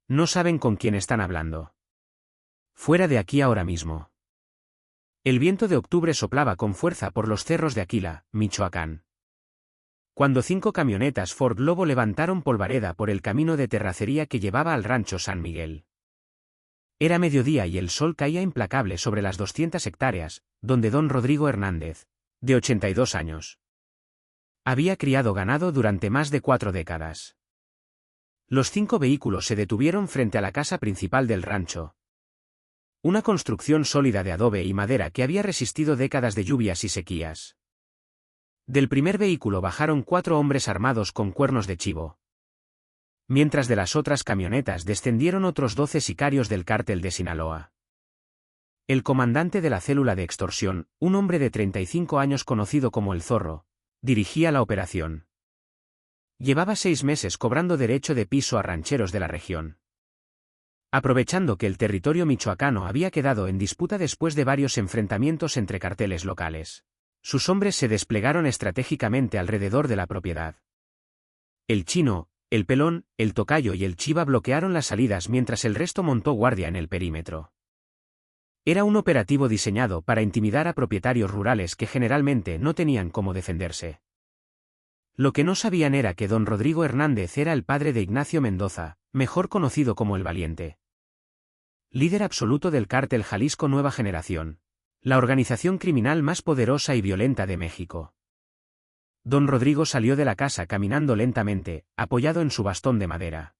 No saben con quién están hablando. Fuera de aquí ahora mismo. El viento de octubre soplaba con fuerza por los cerros de Aquila, Michoacán. Cuando 5 camionetas Ford Lobo levantaron polvareda por el camino de terracería que llevaba al rancho San Miguel. Era mediodía y el sol caía implacable sobre las 200 hectáreas, donde don Rodrigo Hernández, de 82 años, había criado ganado durante más de 4 décadas. Los 5 vehículos se detuvieron frente a la casa principal del rancho. Una construcción sólida de adobe y madera que había resistido décadas de lluvias y sequías. Del primer vehículo bajaron 4 hombres armados con cuernos de chivo. Mientras de las otras camionetas descendieron otros 12 sicarios del cártel de Sinaloa. El comandante de la célula de extorsión, un hombre de 35 años conocido como El Zorro, dirigía la operación. Llevaba 6 meses cobrando derecho de piso a rancheros de la región. Aprovechando que el territorio michoacano había quedado en disputa después de varios enfrentamientos entre carteles locales, sus hombres se desplegaron estratégicamente alrededor de la propiedad. El Chino, el Pelón, el Tocayo y el Chiva bloquearon las salidas mientras el resto montó guardia en el perímetro. Era un operativo diseñado para intimidar a propietarios rurales que generalmente no tenían cómo defenderse. Lo que no sabían era que don Rodrigo Hernández era el padre de Ignacio Mendoza, mejor conocido como el Valiente. Líder absoluto del cártel Jalisco Nueva Generación, la organización criminal más poderosa y violenta de México. Don Rodrigo salió de la casa caminando lentamente, apoyado en su bastón de madera.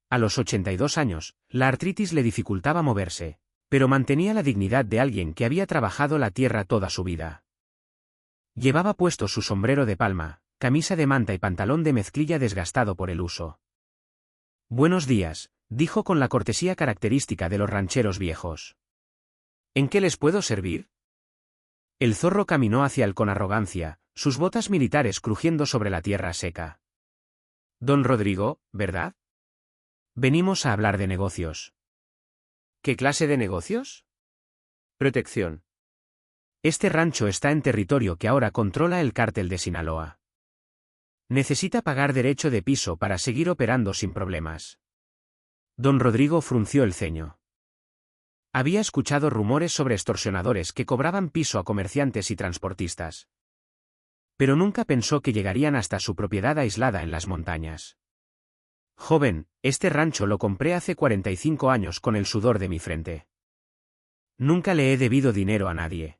A los 82 años, la artritis le dificultaba moverse, pero mantenía la dignidad de alguien que había trabajado la tierra toda su vida. Llevaba puesto su sombrero de palma, camisa de manta y pantalón de mezclilla desgastado por el uso. «Buenos días», dijo con la cortesía característica de los rancheros viejos. «¿En qué les puedo servir?» El Zorro caminó hacia él con arrogancia, sus botas militares crujiendo sobre la tierra seca. «Don Rodrigo, ¿verdad? Venimos a hablar de negocios». «¿Qué clase de negocios?» «Protección. Este rancho está en territorio que ahora controla el cártel de Sinaloa. Necesita pagar derecho de piso para seguir operando sin problemas». Don Rodrigo frunció el ceño. Había escuchado rumores sobre extorsionadores que cobraban piso a comerciantes y transportistas. Pero nunca pensó que llegarían hasta su propiedad aislada en las montañas. «Joven, este rancho lo compré hace 45 años con el sudor de mi frente. Nunca le he debido dinero a nadie».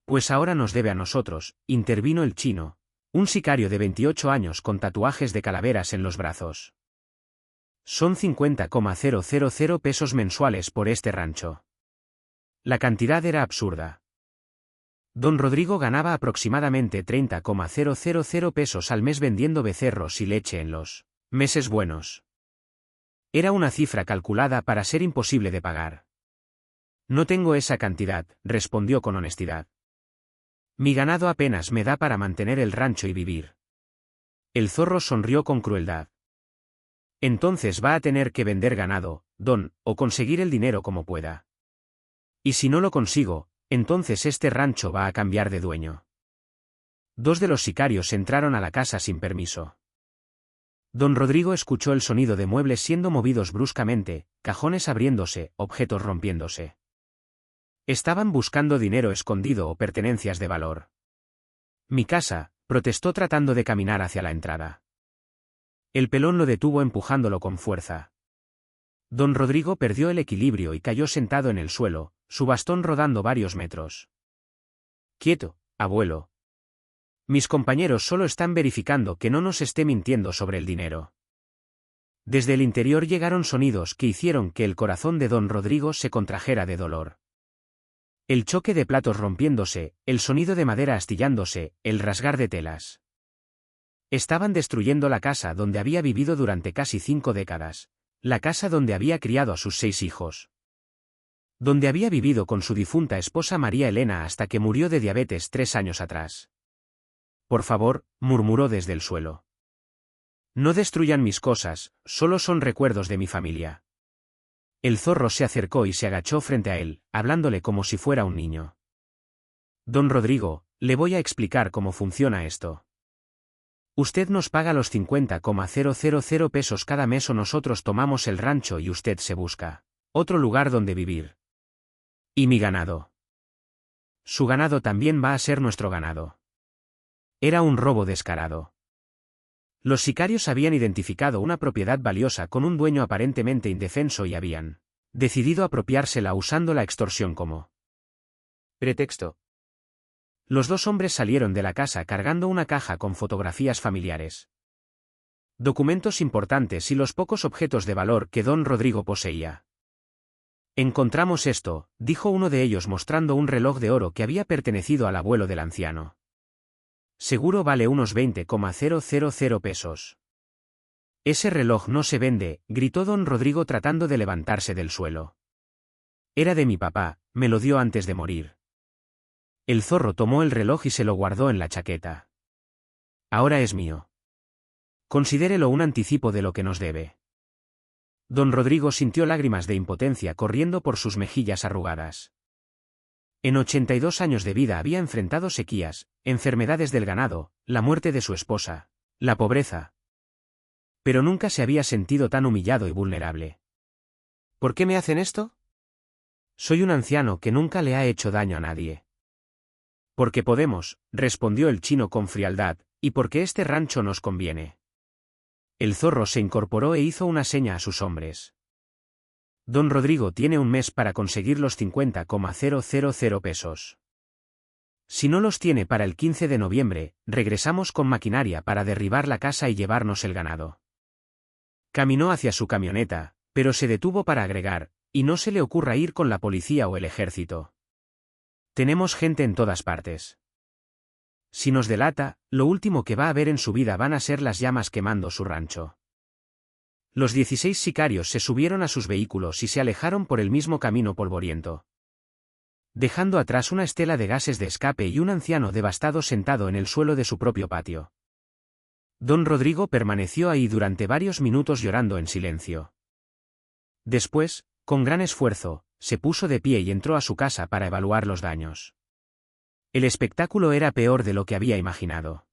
«Pues ahora nos debe a nosotros», intervino el Chino, un sicario de 28 años con tatuajes de calaveras en los brazos. «Son 50,000 pesos mensuales por este rancho». La cantidad era absurda. Don Rodrigo ganaba aproximadamente 30,000 pesos al mes vendiendo becerros y leche en los meses buenos. Era una cifra calculada para ser imposible de pagar. «No tengo esa cantidad», respondió con honestidad. «Mi ganado apenas me da para mantener el rancho y vivir». El Zorro sonrió con crueldad. «Entonces va a tener que vender ganado, don, o conseguir el dinero como pueda. Y si no lo consigo, entonces este rancho va a cambiar de dueño». 2 de los sicarios entraron a la casa sin permiso. Don Rodrigo escuchó el sonido de muebles siendo movidos bruscamente, cajones abriéndose, objetos rompiéndose. Estaban buscando dinero escondido o pertenencias de valor. «Mi casa», protestó tratando de caminar hacia la entrada. El Pelón lo detuvo empujándolo con fuerza. Don Rodrigo perdió el equilibrio y cayó sentado en el suelo, su bastón rodando varios metros. «Quieto, abuelo. Mis compañeros solo están verificando que no nos esté mintiendo sobre el dinero». Desde el interior llegaron sonidos que hicieron que el corazón de don Rodrigo se contrajera de dolor. El choque de platos rompiéndose, el sonido de madera astillándose, el rasgar de telas. Estaban destruyendo la casa donde había vivido durante casi 5 décadas, la casa donde había criado a sus 6 hijos. Donde había vivido con su difunta esposa María Elena hasta que murió de diabetes 3 años atrás. «Por favor», murmuró desde el suelo. «No destruyan mis cosas, solo son recuerdos de mi familia». El Zorro se acercó y se agachó frente a él, hablándole como si fuera un niño. «Don Rodrigo, le voy a explicar cómo funciona esto. Usted nos paga los 50,000 pesos cada mes o nosotros tomamos el rancho y usted se busca otro lugar donde vivir. ¿Y mi ganado? Su ganado también va a ser nuestro ganado. Era un robo descarado. Los sicarios habían identificado una propiedad valiosa con un dueño aparentemente indefenso y habían decidido apropiársela usando la extorsión como pretexto. Los dos hombres salieron de la casa cargando una caja con fotografías familiares, documentos importantes y los pocos objetos de valor que don Rodrigo poseía. Encontramos esto, dijo uno de ellos mostrando un reloj de oro que había pertenecido al abuelo del anciano. Seguro vale unos 20,000 pesos. Ese reloj no se vende, gritó don Rodrigo tratando de levantarse del suelo. Era de mi papá, me lo dio antes de morir. El zorro tomó el reloj y se lo guardó en la chaqueta. Ahora es mío. Considérelo un anticipo de lo que nos debe. Don Rodrigo sintió lágrimas de impotencia corriendo por sus mejillas arrugadas. En 82 años de vida había enfrentado sequías, enfermedades del ganado, la muerte de su esposa, la pobreza. Pero nunca se había sentido tan humillado y vulnerable. ¿Por qué me hacen esto? Soy un anciano que nunca le ha hecho daño a nadie. Porque podemos, respondió el chino con frialdad, y porque este rancho nos conviene. El zorro se incorporó e hizo una seña a sus hombres. Don Rodrigo tiene un mes para conseguir los 50,000 pesos. Si no los tiene para el 15 de noviembre, regresamos con maquinaria para derribar la casa y llevarnos el ganado. Caminó hacia su camioneta, pero se detuvo para agregar, y no se le ocurra ir con la policía o el ejército. Tenemos gente en todas partes. Si nos delata, lo último que va a ver en su vida van a ser las llamas quemando su rancho. Los 16 sicarios se subieron a sus vehículos y se alejaron por el mismo camino polvoriento, dejando atrás una estela de gases de escape y un anciano devastado sentado en el suelo de su propio patio. Don Rodrigo permaneció ahí durante varios minutos llorando en silencio. Después, con gran esfuerzo, se puso de pie y entró a su casa para evaluar los daños. El espectáculo era peor de lo que había imaginado.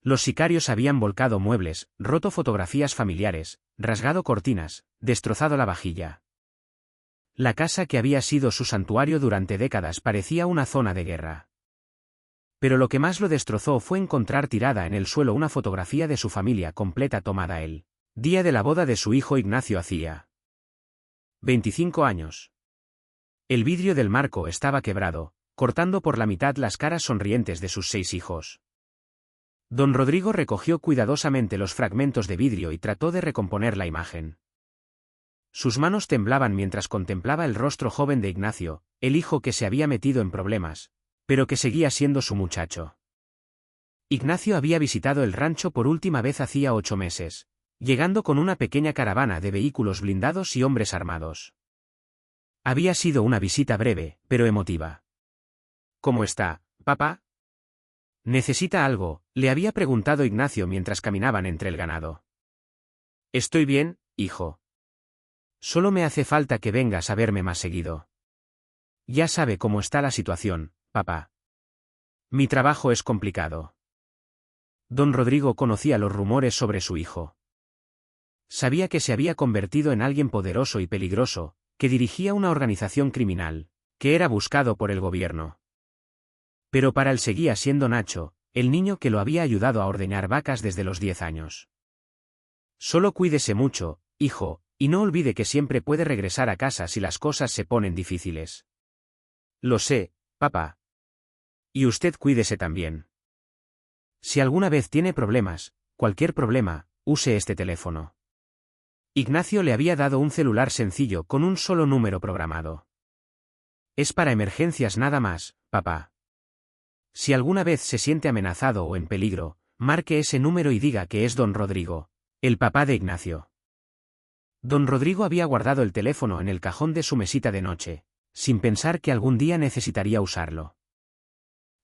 Los sicarios habían volcado muebles, roto fotografías familiares, rasgado cortinas, destrozado la vajilla. La casa que había sido su santuario durante décadas parecía una zona de guerra. Pero lo que más lo destrozó fue encontrar tirada en el suelo una fotografía de su familia completa tomada el día de la boda de su hijo Ignacio hacía 25 años. El vidrio del marco estaba quebrado, cortando por la mitad las caras sonrientes de sus 6 hijos. Don Rodrigo recogió cuidadosamente los fragmentos de vidrio y trató de recomponer la imagen. Sus manos temblaban mientras contemplaba el rostro joven de Ignacio, el hijo que se había metido en problemas, pero que seguía siendo su muchacho. Ignacio había visitado el rancho por última vez hacía 8 meses, llegando con una pequeña caravana de vehículos blindados y hombres armados. Había sido una visita breve, pero emotiva. ¿Cómo está, papá? ¿Necesita algo?, le había preguntado Ignacio mientras caminaban entre el ganado. Estoy bien, hijo. Solo me hace falta que vengas a verme más seguido. Ya sabe cómo está la situación, papá. Mi trabajo es complicado. Don Rodrigo conocía los rumores sobre su hijo. Sabía que se había convertido en alguien poderoso y peligroso, que dirigía una organización criminal, que era buscado por el gobierno. Pero para él seguía siendo Nacho, el niño que lo había ayudado a ordeñar vacas desde los 10 años. Solo cuídese mucho, hijo, y no olvide que siempre puede regresar a casa si las cosas se ponen difíciles. Lo sé, papá. Y usted cuídese también. Si alguna vez tiene problemas, cualquier problema, use este teléfono. Ignacio le había dado un celular sencillo con un solo número programado. Es para emergencias nada más, papá. Si alguna vez se siente amenazado o en peligro, marque ese número y diga que es don Rodrigo, el papá de Ignacio. Don Rodrigo había guardado el teléfono en el cajón de su mesita de noche, sin pensar que algún día necesitaría usarlo.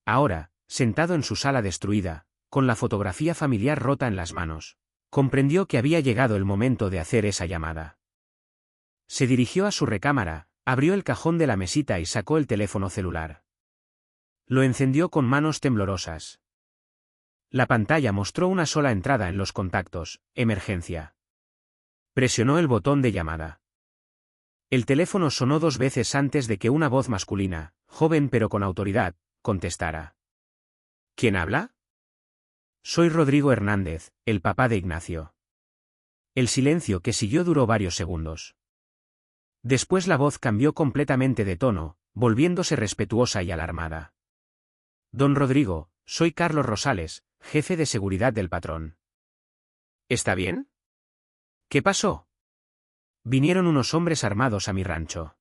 Ahora, sentado en su sala destruida, con la fotografía familiar rota en las manos, comprendió que había llegado el momento de hacer esa llamada. Se dirigió a su recámara, abrió el cajón de la mesita y sacó el teléfono celular. Lo encendió con manos temblorosas. La pantalla mostró una sola entrada en los contactos: emergencia. Presionó el botón de llamada. El teléfono sonó 2 veces antes de que una voz masculina, joven pero con autoridad, contestara. ¿Quién habla? Soy Rodrigo Hernández, el papá de Ignacio. El silencio que siguió duró varios segundos. Después la voz cambió completamente de tono, volviéndose respetuosa y alarmada. Don Rodrigo, soy Carlos Rosales, jefe de seguridad del patrón. ¿Está bien? ¿Qué pasó? Vinieron unos hombres armados a mi rancho.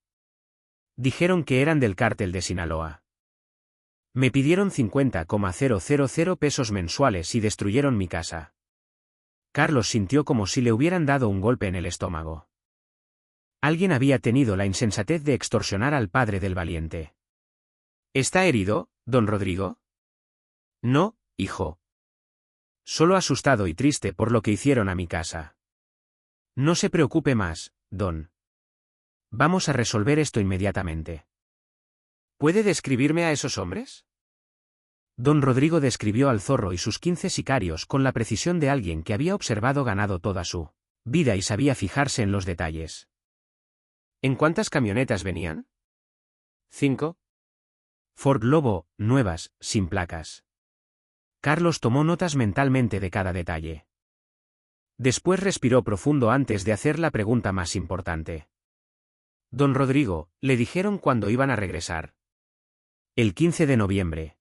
Dijeron que eran del cártel de Sinaloa. Me pidieron 50,000 pesos mensuales y destruyeron mi casa. Carlos sintió como si le hubieran dado un golpe en el estómago. Alguien había tenido la insensatez de extorsionar al padre del valiente. ¿Está herido, don Rodrigo? No, hijo. Solo asustado y triste por lo que hicieron a mi casa. No se preocupe más, don. Vamos a resolver esto inmediatamente. ¿Puede describirme a esos hombres? Don Rodrigo describió al zorro y sus 15 sicarios con la precisión de alguien que había observado ganado toda su vida y sabía fijarse en los detalles. ¿En cuántas camionetas venían? 5. Ford Lobo, nuevas, sin placas. Carlos tomó notas mentalmente de cada detalle. Después respiró profundo antes de hacer la pregunta más importante. Don Rodrigo, ¿le dijeron cuándo iban a regresar? El 15 de noviembre.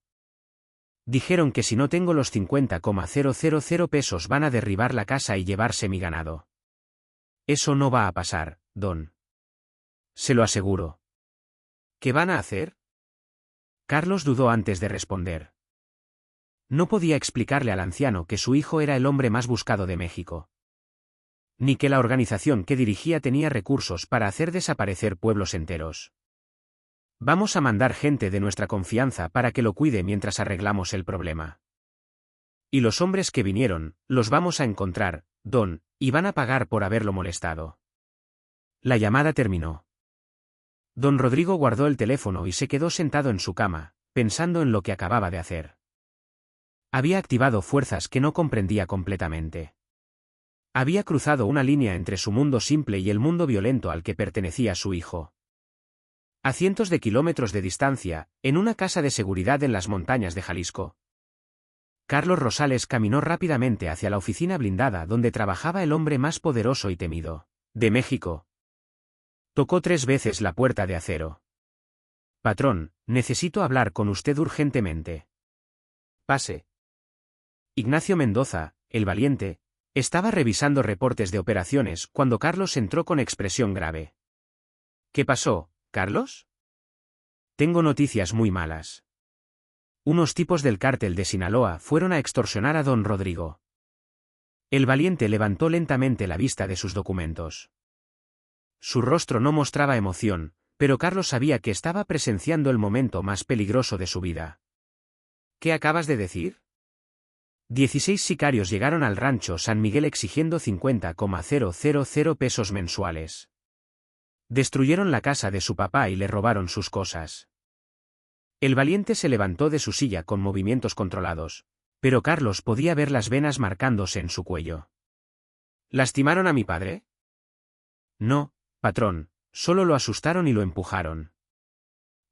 Dijeron que si no tengo los 50,000 pesos van a derribar la casa y llevarse mi ganado. Eso no va a pasar, don. Se lo aseguro. ¿Qué van a hacer? Carlos dudó antes de responder. No podía explicarle al anciano que su hijo era el hombre más buscado de México. Ni que la organización que dirigía tenía recursos para hacer desaparecer pueblos enteros. Vamos a mandar gente de nuestra confianza para que lo cuide mientras arreglamos el problema. Y los hombres que vinieron, los vamos a encontrar, don, y van a pagar por haberlo molestado. La llamada terminó. Don Rodrigo guardó el teléfono y se quedó sentado en su cama, pensando en lo que acababa de hacer. Había activado fuerzas que no comprendía completamente. Había cruzado una línea entre su mundo simple y el mundo violento al que pertenecía su hijo. A cientos de kilómetros de distancia, en una casa de seguridad en las montañas de Jalisco. Carlos Rosales caminó rápidamente hacia la oficina blindada donde trabajaba el hombre más poderoso y temido de México. Tocó 3 veces la puerta de acero. Patrón, necesito hablar con usted urgentemente. Pase. Ignacio Mendoza, el valiente, estaba revisando reportes de operaciones cuando Carlos entró con expresión grave. ¿Qué pasó, Carlos? Tengo noticias muy malas. Unos tipos del cártel de Sinaloa fueron a extorsionar a don Rodrigo. El valiente levantó lentamente la vista de sus documentos. Su rostro no mostraba emoción, pero Carlos sabía que estaba presenciando el momento más peligroso de su vida. ¿Qué acabas de decir? 16 sicarios llegaron al rancho San Miguel exigiendo 50,000 pesos mensuales. Destruyeron la casa de su papá y le robaron sus cosas. El valiente se levantó de su silla con movimientos controlados, pero Carlos podía ver las venas marcándose en su cuello. ¿Lastimaron a mi padre? No, patrón, solo lo asustaron y lo empujaron.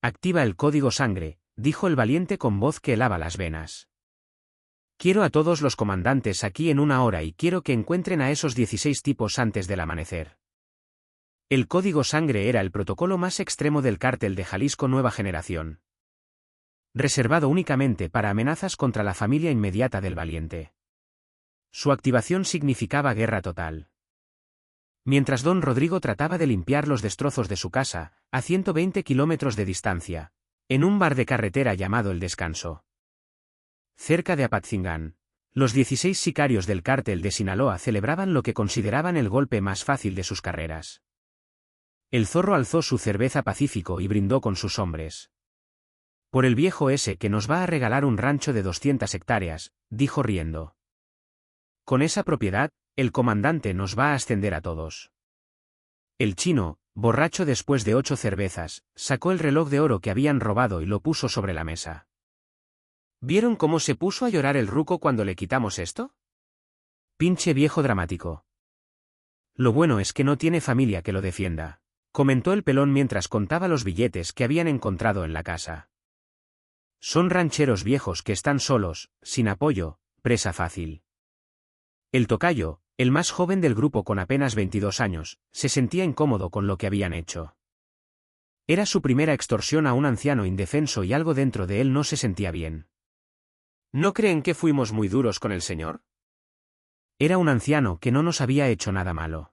Activa el código sangre, dijo el valiente con voz que helaba las venas. Quiero a todos los comandantes aquí en 1 hora y quiero que encuentren a esos 16 tipos antes del amanecer. El código sangre era el protocolo más extremo del cártel de Jalisco Nueva Generación. Reservado únicamente para amenazas contra la familia inmediata del valiente. Su activación significaba guerra total. Mientras don Rodrigo trataba de limpiar los destrozos de su casa, a 120 kilómetros de distancia, en un bar de carretera llamado El Descanso. Cerca de Apatzingán, los 16 sicarios del cártel de Sinaloa celebraban lo que consideraban el golpe más fácil de sus carreras. El zorro alzó su cerveza Pacífico y brindó con sus hombres. Por el viejo ese que nos va a regalar un rancho de 200 hectáreas, dijo riendo. Con esa propiedad, el comandante nos va a ascender a todos. El chino, borracho después de 8 cervezas, sacó el reloj de oro que habían robado y lo puso sobre la mesa. ¿Vieron cómo se puso a llorar el ruco cuando le quitamos esto? Pinche viejo dramático. Lo bueno es que no tiene familia que lo defienda, comentó el pelón mientras contaba los billetes que habían encontrado en la casa. Son rancheros viejos que están solos, sin apoyo, presa fácil. El tocayo, el más joven del grupo con apenas 22 años, se sentía incómodo con lo que habían hecho. Era su primera extorsión a un anciano indefenso y algo dentro de él no se sentía bien. ¿No creen que fuimos muy duros con el señor? Era un anciano que no nos había hecho nada malo.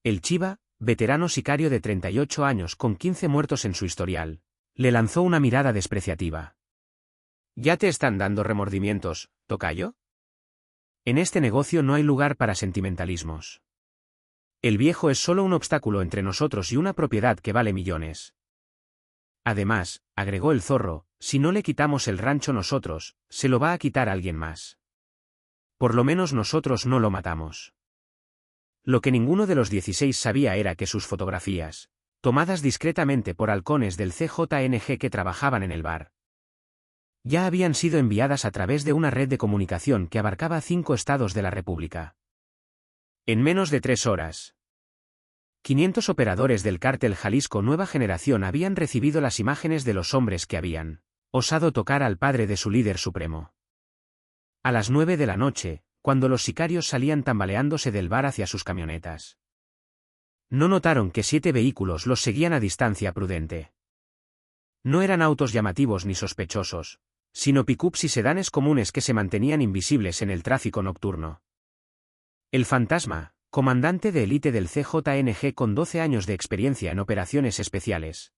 El Chiva, veterano sicario de 38 años con 15 muertos en su historial, le lanzó una mirada despreciativa. ¿Ya te están dando remordimientos, tocayo? En este negocio no hay lugar para sentimentalismos. El viejo es solo un obstáculo entre nosotros y una propiedad que vale millones. Además, agregó el zorro, si no le quitamos el rancho nosotros, se lo va a quitar alguien más. Por lo menos nosotros no lo matamos. Lo que ninguno de los 16 sabía era que sus fotografías, tomadas discretamente por halcones del CJNG que trabajaban en el bar, ya habían sido enviadas a través de una red de comunicación que abarcaba 5 estados de la República. En menos de 3 horas, 500 operadores del cártel Jalisco Nueva Generación habían recibido las imágenes de los hombres que habían osado tocar al padre de su líder supremo. A las 9 de la noche, cuando los sicarios salían tambaleándose del bar hacia sus camionetas, no notaron que 7 vehículos los seguían a distancia prudente. No eran autos llamativos ni sospechosos, sino pickups y sedanes comunes que se mantenían invisibles en el tráfico nocturno. El fantasma, comandante de élite del CJNG con 12 años de experiencia en operaciones especiales,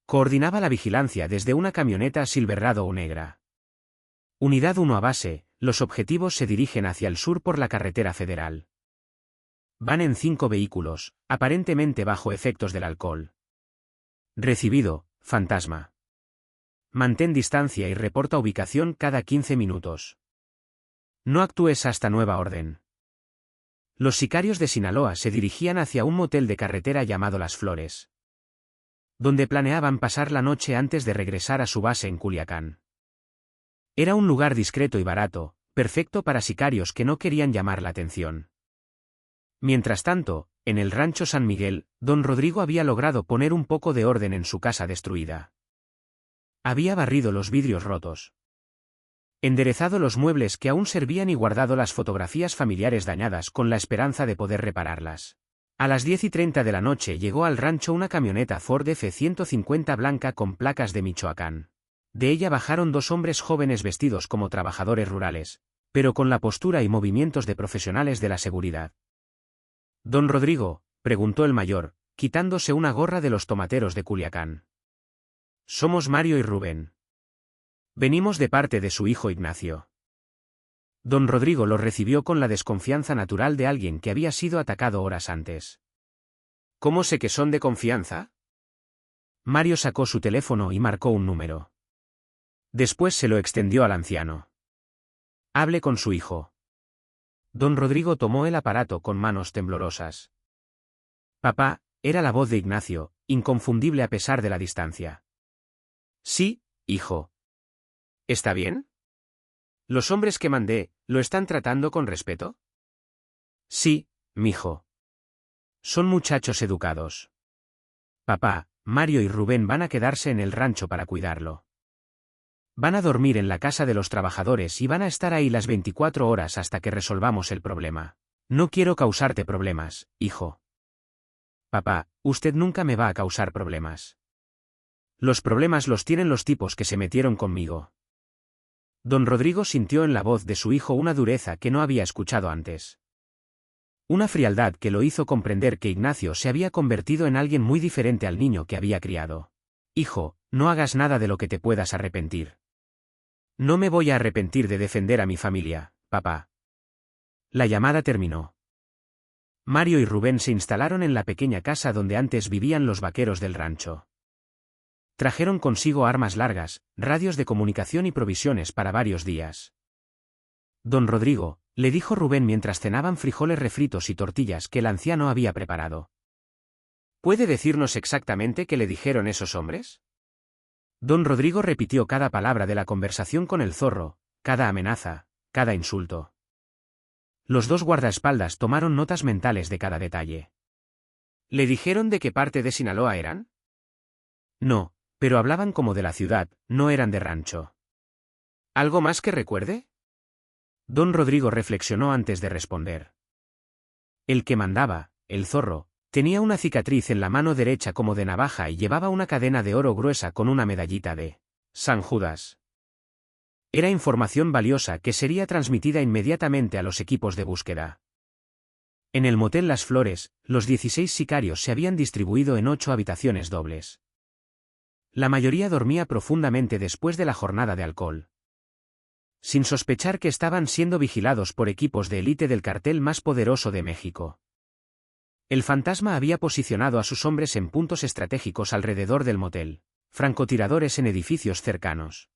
coordinaba la vigilancia desde una camioneta Silverado o negra. Unidad 1 a base, los objetivos se dirigen hacia el sur por la carretera federal. Van en 5 vehículos, aparentemente bajo efectos del alcohol. Recibido, fantasma. Mantén distancia y reporta ubicación cada 15 minutos. No actúes hasta nueva orden. Los sicarios de Sinaloa se dirigían hacia un motel de carretera llamado Las Flores, donde planeaban pasar la noche antes de regresar a su base en Culiacán. Era un lugar discreto y barato, perfecto para sicarios que no querían llamar la atención. Mientras tanto, en el rancho San Miguel, don Rodrigo había logrado poner un poco de orden en su casa destruida. Había barrido los vidrios rotos, enderezado los muebles que aún servían y guardado las fotografías familiares dañadas con la esperanza de poder repararlas. A las 10:30 de la noche llegó al rancho una camioneta Ford F-150 blanca con placas de Michoacán. De ella bajaron 2 hombres jóvenes vestidos como trabajadores rurales, pero con la postura y movimientos de profesionales de la seguridad. «Don Rodrigo», preguntó el mayor, quitándose una gorra de los tomateros de Culiacán. «Somos Mario y Rubén. Venimos de parte de su hijo Ignacio». Don Rodrigo los recibió con la desconfianza natural de alguien que había sido atacado horas antes. «¿Cómo sé que son de confianza?» Mario sacó su teléfono y marcó un número. Después se lo extendió al anciano. «Hable con su hijo». Don Rodrigo tomó el aparato con manos temblorosas. «Papá», era la voz de Ignacio, inconfundible a pesar de la distancia. «Sí, hijo». «¿Está bien? ¿Los hombres que mandé, lo están tratando con respeto?» «Sí, mijo. Son muchachos educados. Papá, Mario y Rubén van a quedarse en el rancho para cuidarlo. Van a dormir en la casa de los trabajadores y van a estar ahí las 24 horas hasta que resolvamos el problema. No quiero causarte problemas, hijo». «Papá, usted nunca me va a causar problemas. Los problemas los tienen los tipos que se metieron conmigo». Don Rodrigo sintió en la voz de su hijo una dureza que no había escuchado antes. Una frialdad que lo hizo comprender que Ignacio se había convertido en alguien muy diferente al niño que había criado. «Hijo, no hagas nada de lo que te puedas arrepentir». «No me voy a arrepentir de defender a mi familia, papá». La llamada terminó. Mario y Rubén se instalaron en la pequeña casa donde antes vivían los vaqueros del rancho. Trajeron consigo armas largas, radios de comunicación y provisiones para varios días. «Don Rodrigo», le dijo Rubén mientras cenaban frijoles refritos y tortillas que el anciano había preparado. «¿Puede decirnos exactamente qué le dijeron esos hombres?» Don Rodrigo repitió cada palabra de la conversación con el zorro, cada amenaza, cada insulto. Los dos guardaespaldas tomaron notas mentales de cada detalle. ¿Le dijeron de qué parte de Sinaloa eran? No, pero hablaban como de la ciudad, no eran de rancho. ¿Algo más que recuerde? Don Rodrigo reflexionó antes de responder. El que mandaba, el zorro, tenía una cicatriz en la mano derecha como de navaja y llevaba una cadena de oro gruesa con una medallita de San Judas. Era información valiosa que sería transmitida inmediatamente a los equipos de búsqueda. En el motel Las Flores, los 16 sicarios se habían distribuido en 8 habitaciones dobles. La mayoría dormía profundamente después de la jornada de alcohol. Sin sospechar que estaban siendo vigilados por equipos de élite del cartel más poderoso de México. El fantasma había posicionado a sus hombres en puntos estratégicos alrededor del motel, francotiradores en edificios cercanos.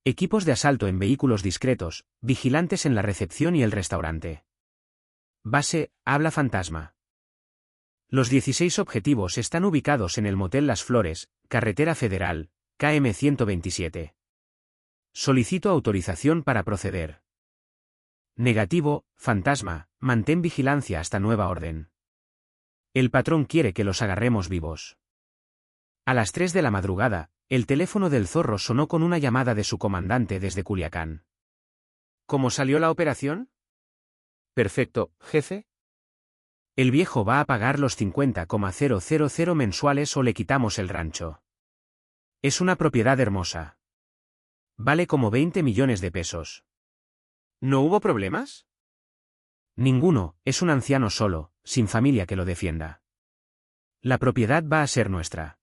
Equipos de asalto en vehículos discretos, vigilantes en la recepción y el restaurante. Base, habla fantasma. Los 16 objetivos están ubicados en el motel Las Flores, Carretera Federal, KM 127. Solicito autorización para proceder. Negativo, fantasma, mantén vigilancia hasta nueva orden. El patrón quiere que los agarremos vivos. A las 3 de la madrugada, el teléfono del zorro sonó con una llamada de su comandante desde Culiacán. ¿Cómo salió la operación? Perfecto, jefe. El viejo va a pagar los 50,000 mensuales o le quitamos el rancho. Es una propiedad hermosa. Vale como 20 millones de pesos. ¿No hubo problemas? Ninguno, es un anciano solo, sin familia que lo defienda. La propiedad va a ser nuestra.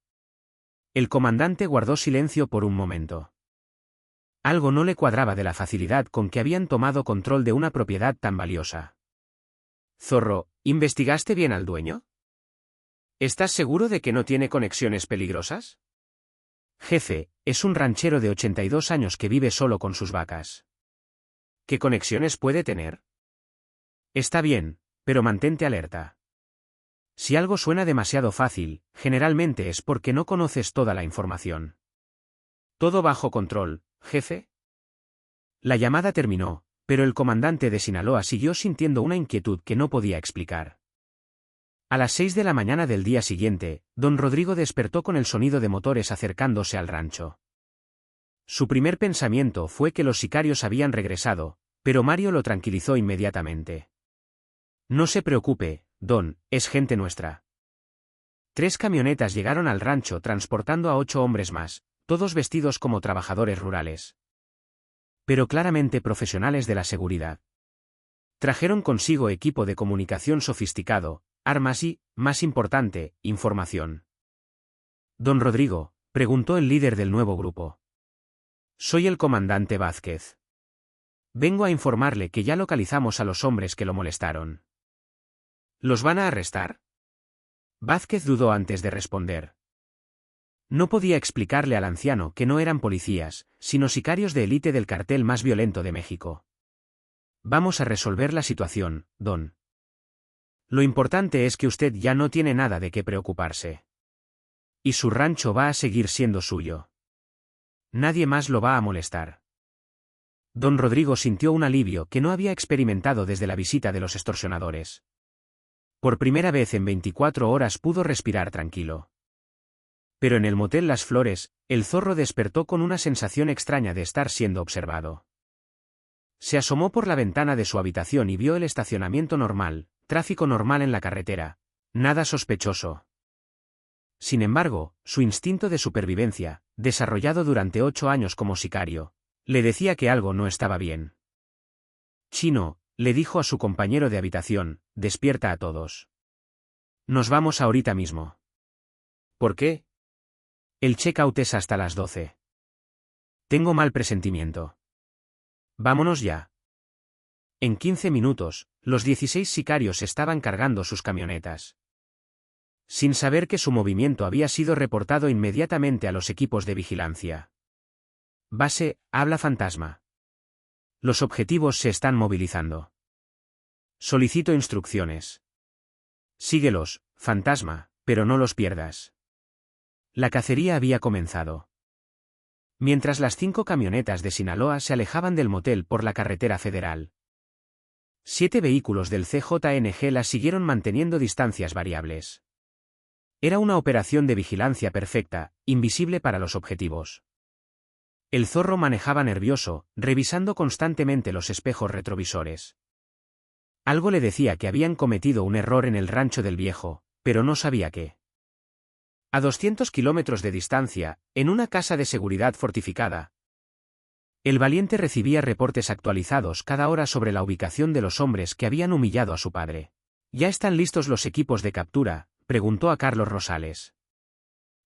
El comandante guardó silencio por un momento. Algo no le cuadraba de la facilidad con que habían tomado control de una propiedad tan valiosa. Zorro, ¿investigaste bien al dueño? ¿Estás seguro de que no tiene conexiones peligrosas? Jefe, es un ranchero de 82 años que vive solo con sus vacas. ¿Qué conexiones puede tener? Está bien, pero mantente alerta. Si algo suena demasiado fácil, generalmente es porque no conoces toda la información. Todo bajo control, jefe. La llamada terminó, pero el comandante de Sinaloa siguió sintiendo una inquietud que no podía explicar. A las 6 de la mañana del día siguiente, don Rodrigo despertó con el sonido de motores acercándose al rancho. Su primer pensamiento fue que los sicarios habían regresado, pero Mario lo tranquilizó inmediatamente. No se preocupe, don, es gente nuestra. 3 camionetas llegaron al rancho transportando a 8 hombres más, todos vestidos como trabajadores rurales. Pero claramente profesionales de la seguridad. Trajeron consigo equipo de comunicación sofisticado, armas y, más importante, información. Don Rodrigo, preguntó el líder del nuevo grupo. Soy el comandante Vázquez. Vengo a informarle que ya localizamos a los hombres que lo molestaron. ¿Los van a arrestar? Vázquez dudó antes de responder. No podía explicarle al anciano que no eran policías, sino sicarios de élite del cartel más violento de México. Vamos a resolver la situación, don. Lo importante es que usted ya no tiene nada de qué preocuparse. Y su rancho va a seguir siendo suyo. Nadie más lo va a molestar. Don Rodrigo sintió un alivio que no había experimentado desde la visita de los extorsionadores. Por primera vez en 24 horas pudo respirar tranquilo. Pero en el motel Las Flores, el zorro despertó con una sensación extraña de estar siendo observado. Se asomó por la ventana de su habitación y vio el estacionamiento normal, tráfico normal en la carretera, nada sospechoso. Sin embargo, su instinto de supervivencia, desarrollado durante 8 años como sicario, le decía que algo no estaba bien. Chino, le dijo a su compañero de habitación, despierta a todos. Nos vamos ahorita mismo. ¿Por qué? El check-out es hasta las 12. Tengo mal presentimiento. Vámonos ya. En 15 minutos, los 16 sicarios estaban cargando sus camionetas. Sin saber que su movimiento había sido reportado inmediatamente a los equipos de vigilancia. Base, habla fantasma. Los objetivos se están movilizando. Solicito instrucciones. Síguelos, fantasma, pero no los pierdas. La cacería había comenzado. mientras las 5 camionetas de Sinaloa se alejaban del motel por la carretera federal. 7 vehículos del CJNG las siguieron manteniendo distancias variables. Era una operación de vigilancia perfecta, invisible para los objetivos. El zorro manejaba nervioso, revisando constantemente los espejos retrovisores. Algo le decía que habían cometido un error en el rancho del viejo, pero no sabía qué. A 200 kilómetros de distancia, en una casa de seguridad fortificada, el valiente recibía reportes actualizados cada hora sobre la ubicación de los hombres que habían humillado a su padre. ¿Ya están listos los equipos de captura?, preguntó a Carlos Rosales.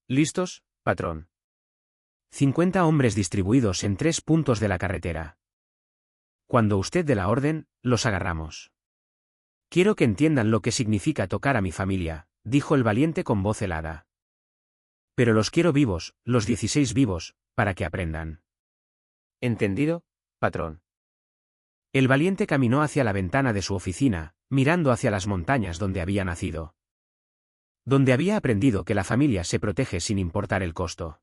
¿Listos, patrón? 50 hombres distribuidos en 3 puntos de la carretera. Cuando usted dé la orden, los agarramos. Quiero que entiendan lo que significa tocar a mi familia, dijo el valiente con voz helada. Pero los quiero vivos, los 16 vivos, para que aprendan. ¿Entendido, patrón? El valiente caminó hacia la ventana de su oficina, mirando hacia las montañas donde había nacido. Donde había aprendido que la familia se protege sin importar el costo.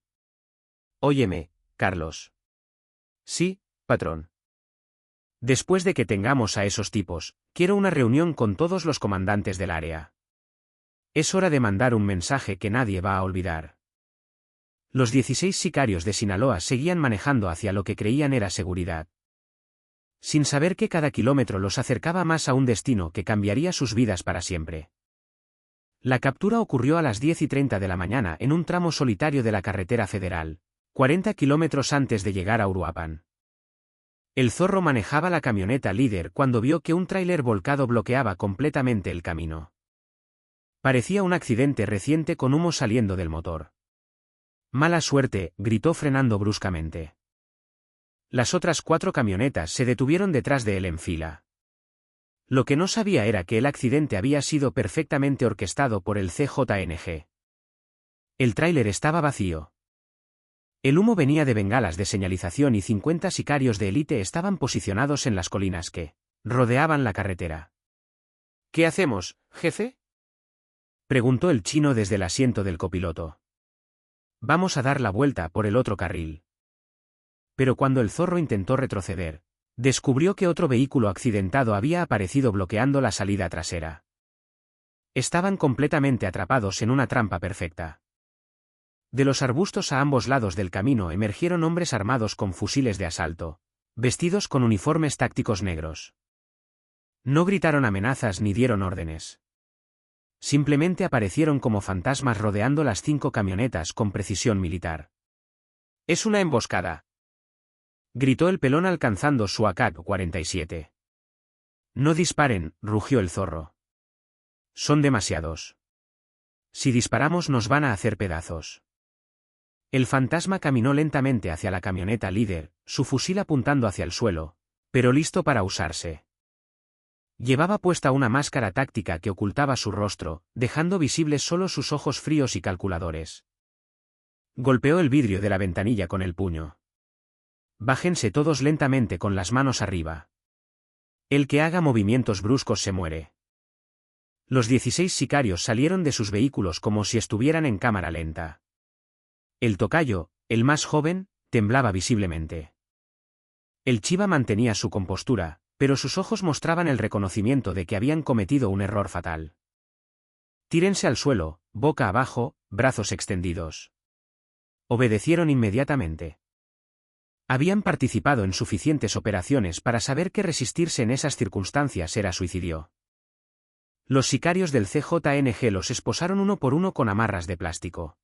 Óyeme, Carlos. Sí, patrón. Después de que tengamos a esos tipos, quiero una reunión con todos los comandantes del área. Es hora de mandar un mensaje que nadie va a olvidar. Los 16 sicarios de Sinaloa seguían manejando hacia lo que creían era seguridad. Sin saber que cada kilómetro los acercaba más a un destino que cambiaría sus vidas para siempre. La captura ocurrió a las 10:30 de la mañana en un tramo solitario de la carretera federal, 40 kilómetros antes de llegar a Uruapan. El zorro manejaba la camioneta líder cuando vio que un tráiler volcado bloqueaba completamente el camino. Parecía un accidente reciente con humo saliendo del motor. Mala suerte, gritó frenando bruscamente. Las otras 4 camionetas se detuvieron detrás de él en fila. Lo que no sabía era que el accidente había sido perfectamente orquestado por el CJNG. El tráiler estaba vacío. El humo venía de bengalas de señalización y 50 sicarios de élite estaban posicionados en las colinas que rodeaban la carretera. ¿Qué hacemos, jefe?, preguntó el chino desde el asiento del copiloto. Vamos a dar la vuelta por el otro carril. Pero cuando el zorro intentó retroceder, descubrió que otro vehículo accidentado había aparecido bloqueando la salida trasera. Estaban completamente atrapados en una trampa perfecta. De los arbustos a ambos lados del camino emergieron hombres armados con fusiles de asalto, vestidos con uniformes tácticos negros. No gritaron amenazas ni dieron órdenes. Simplemente aparecieron como fantasmas rodeando las 5 camionetas con precisión militar. «Es una emboscada», gritó el pelón alcanzando su AK-47. «No disparen», rugió el zorro. «Son demasiados. Si disparamos nos van a hacer pedazos». El fantasma caminó lentamente hacia la camioneta líder, su fusil apuntando hacia el suelo, pero listo para usarse. Llevaba puesta una máscara táctica que ocultaba su rostro, dejando visibles solo sus ojos fríos y calculadores. Golpeó el vidrio de la ventanilla con el puño. «Bájense todos lentamente con las manos arriba. El que haga movimientos bruscos se muere». Los 16 sicarios salieron de sus vehículos como si estuvieran en cámara lenta. El tocayo, el más joven, temblaba visiblemente. El chiva mantenía su compostura, pero sus ojos mostraban el reconocimiento de que habían cometido un error fatal. «Tírense al suelo, boca abajo, brazos extendidos». Obedecieron inmediatamente. Habían participado en suficientes operaciones para saber que resistirse en esas circunstancias era suicidio. Los sicarios del CJNG los esposaron uno por uno con amarras de plástico.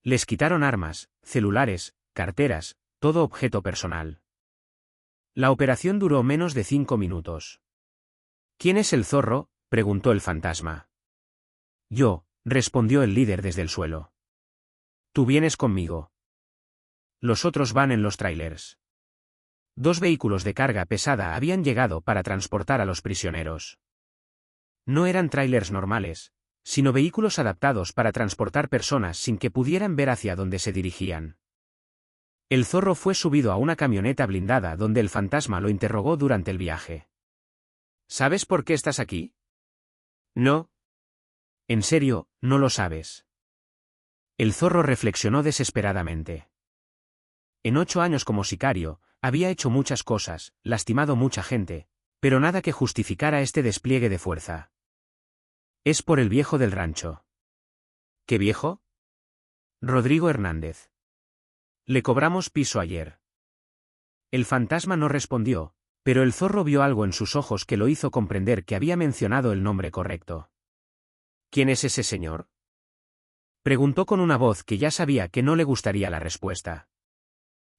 Les quitaron armas, celulares, carteras, todo objeto personal. La operación duró menos de 5 minutos. «¿Quién es el zorro?», preguntó el fantasma. «Yo», respondió el líder desde el suelo. «Tú vienes conmigo. Los otros van en los trailers». 2 vehículos de carga pesada habían llegado para transportar a los prisioneros. No eran trailers normales, sino vehículos adaptados para transportar personas sin que pudieran ver hacia dónde se dirigían. El zorro fue subido a una camioneta blindada donde el fantasma lo interrogó durante el viaje. «¿Sabes por qué estás aquí?». «No». «¿En serio, no lo sabes?». El zorro reflexionó desesperadamente. en 8 años como sicario, había hecho muchas cosas, lastimado mucha gente, pero nada que justificara este despliegue de fuerza. Es por el viejo del rancho. ¿Qué viejo? Rodrigo Hernández. Le cobramos piso ayer. El fantasma no respondió, pero el zorro vio algo en sus ojos que lo hizo comprender que había mencionado el nombre correcto. ¿Quién es ese señor? Preguntó con una voz que ya sabía que no le gustaría la respuesta.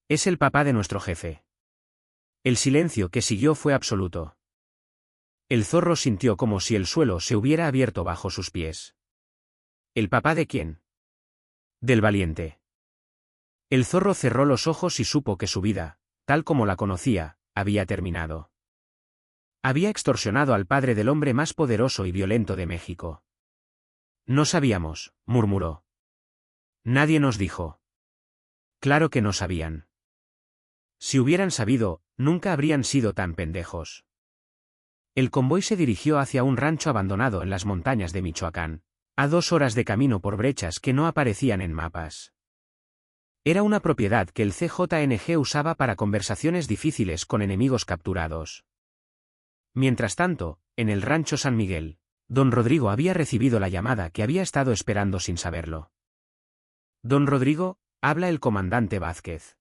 Es el papá de nuestro jefe. El silencio que siguió fue absoluto. El zorro sintió como si el suelo se hubiera abierto bajo sus pies. ¿El papá de quién? Del valiente. El zorro cerró los ojos y supo que su vida, tal como la conocía, había terminado. Había extorsionado al padre del hombre más poderoso y violento de México. No sabíamos, murmuró. Nadie nos dijo. Claro que no sabían. Si hubieran sabido, nunca habrían sido tan pendejos. El convoy se dirigió hacia un rancho abandonado en las montañas de Michoacán, a 2 horas de camino por brechas que no aparecían en mapas. Era una propiedad que el CJNG usaba para conversaciones difíciles con enemigos capturados. Mientras tanto, en el rancho San Miguel, don Rodrigo había recibido la llamada que había estado esperando sin saberlo. Don Rodrigo, habla el comandante Vázquez.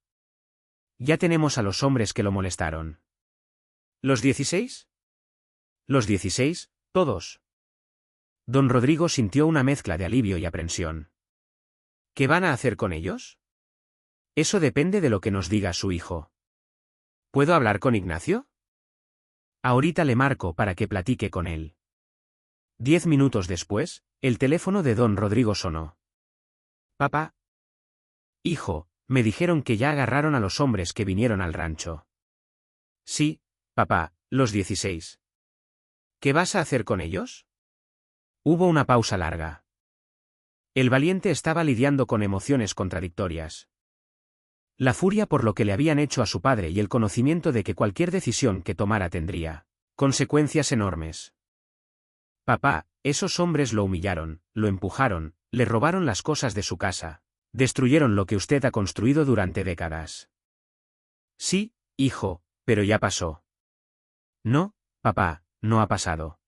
Ya tenemos a los hombres que lo molestaron. ¿Los 16? Los 16, todos. Don Rodrigo sintió una mezcla de alivio y aprensión. ¿Qué van a hacer con ellos? Eso depende de lo que nos diga su hijo. ¿Puedo hablar con Ignacio? Ahorita le marco para que platique con él. 10 minutos después, el teléfono de don Rodrigo sonó. Papá. Hijo, me dijeron que ya agarraron a los hombres que vinieron al rancho. Sí, papá, los 16. ¿Qué vas a hacer con ellos? Hubo una pausa larga. El valiente estaba lidiando con emociones contradictorias. La furia por lo que le habían hecho a su padre y el conocimiento de que cualquier decisión que tomara tendría consecuencias enormes. Papá, esos hombres lo humillaron, lo empujaron, le robaron las cosas de su casa, destruyeron lo que usted ha construido durante décadas. Sí, hijo, pero ya pasó. No, papá, no ha pasado.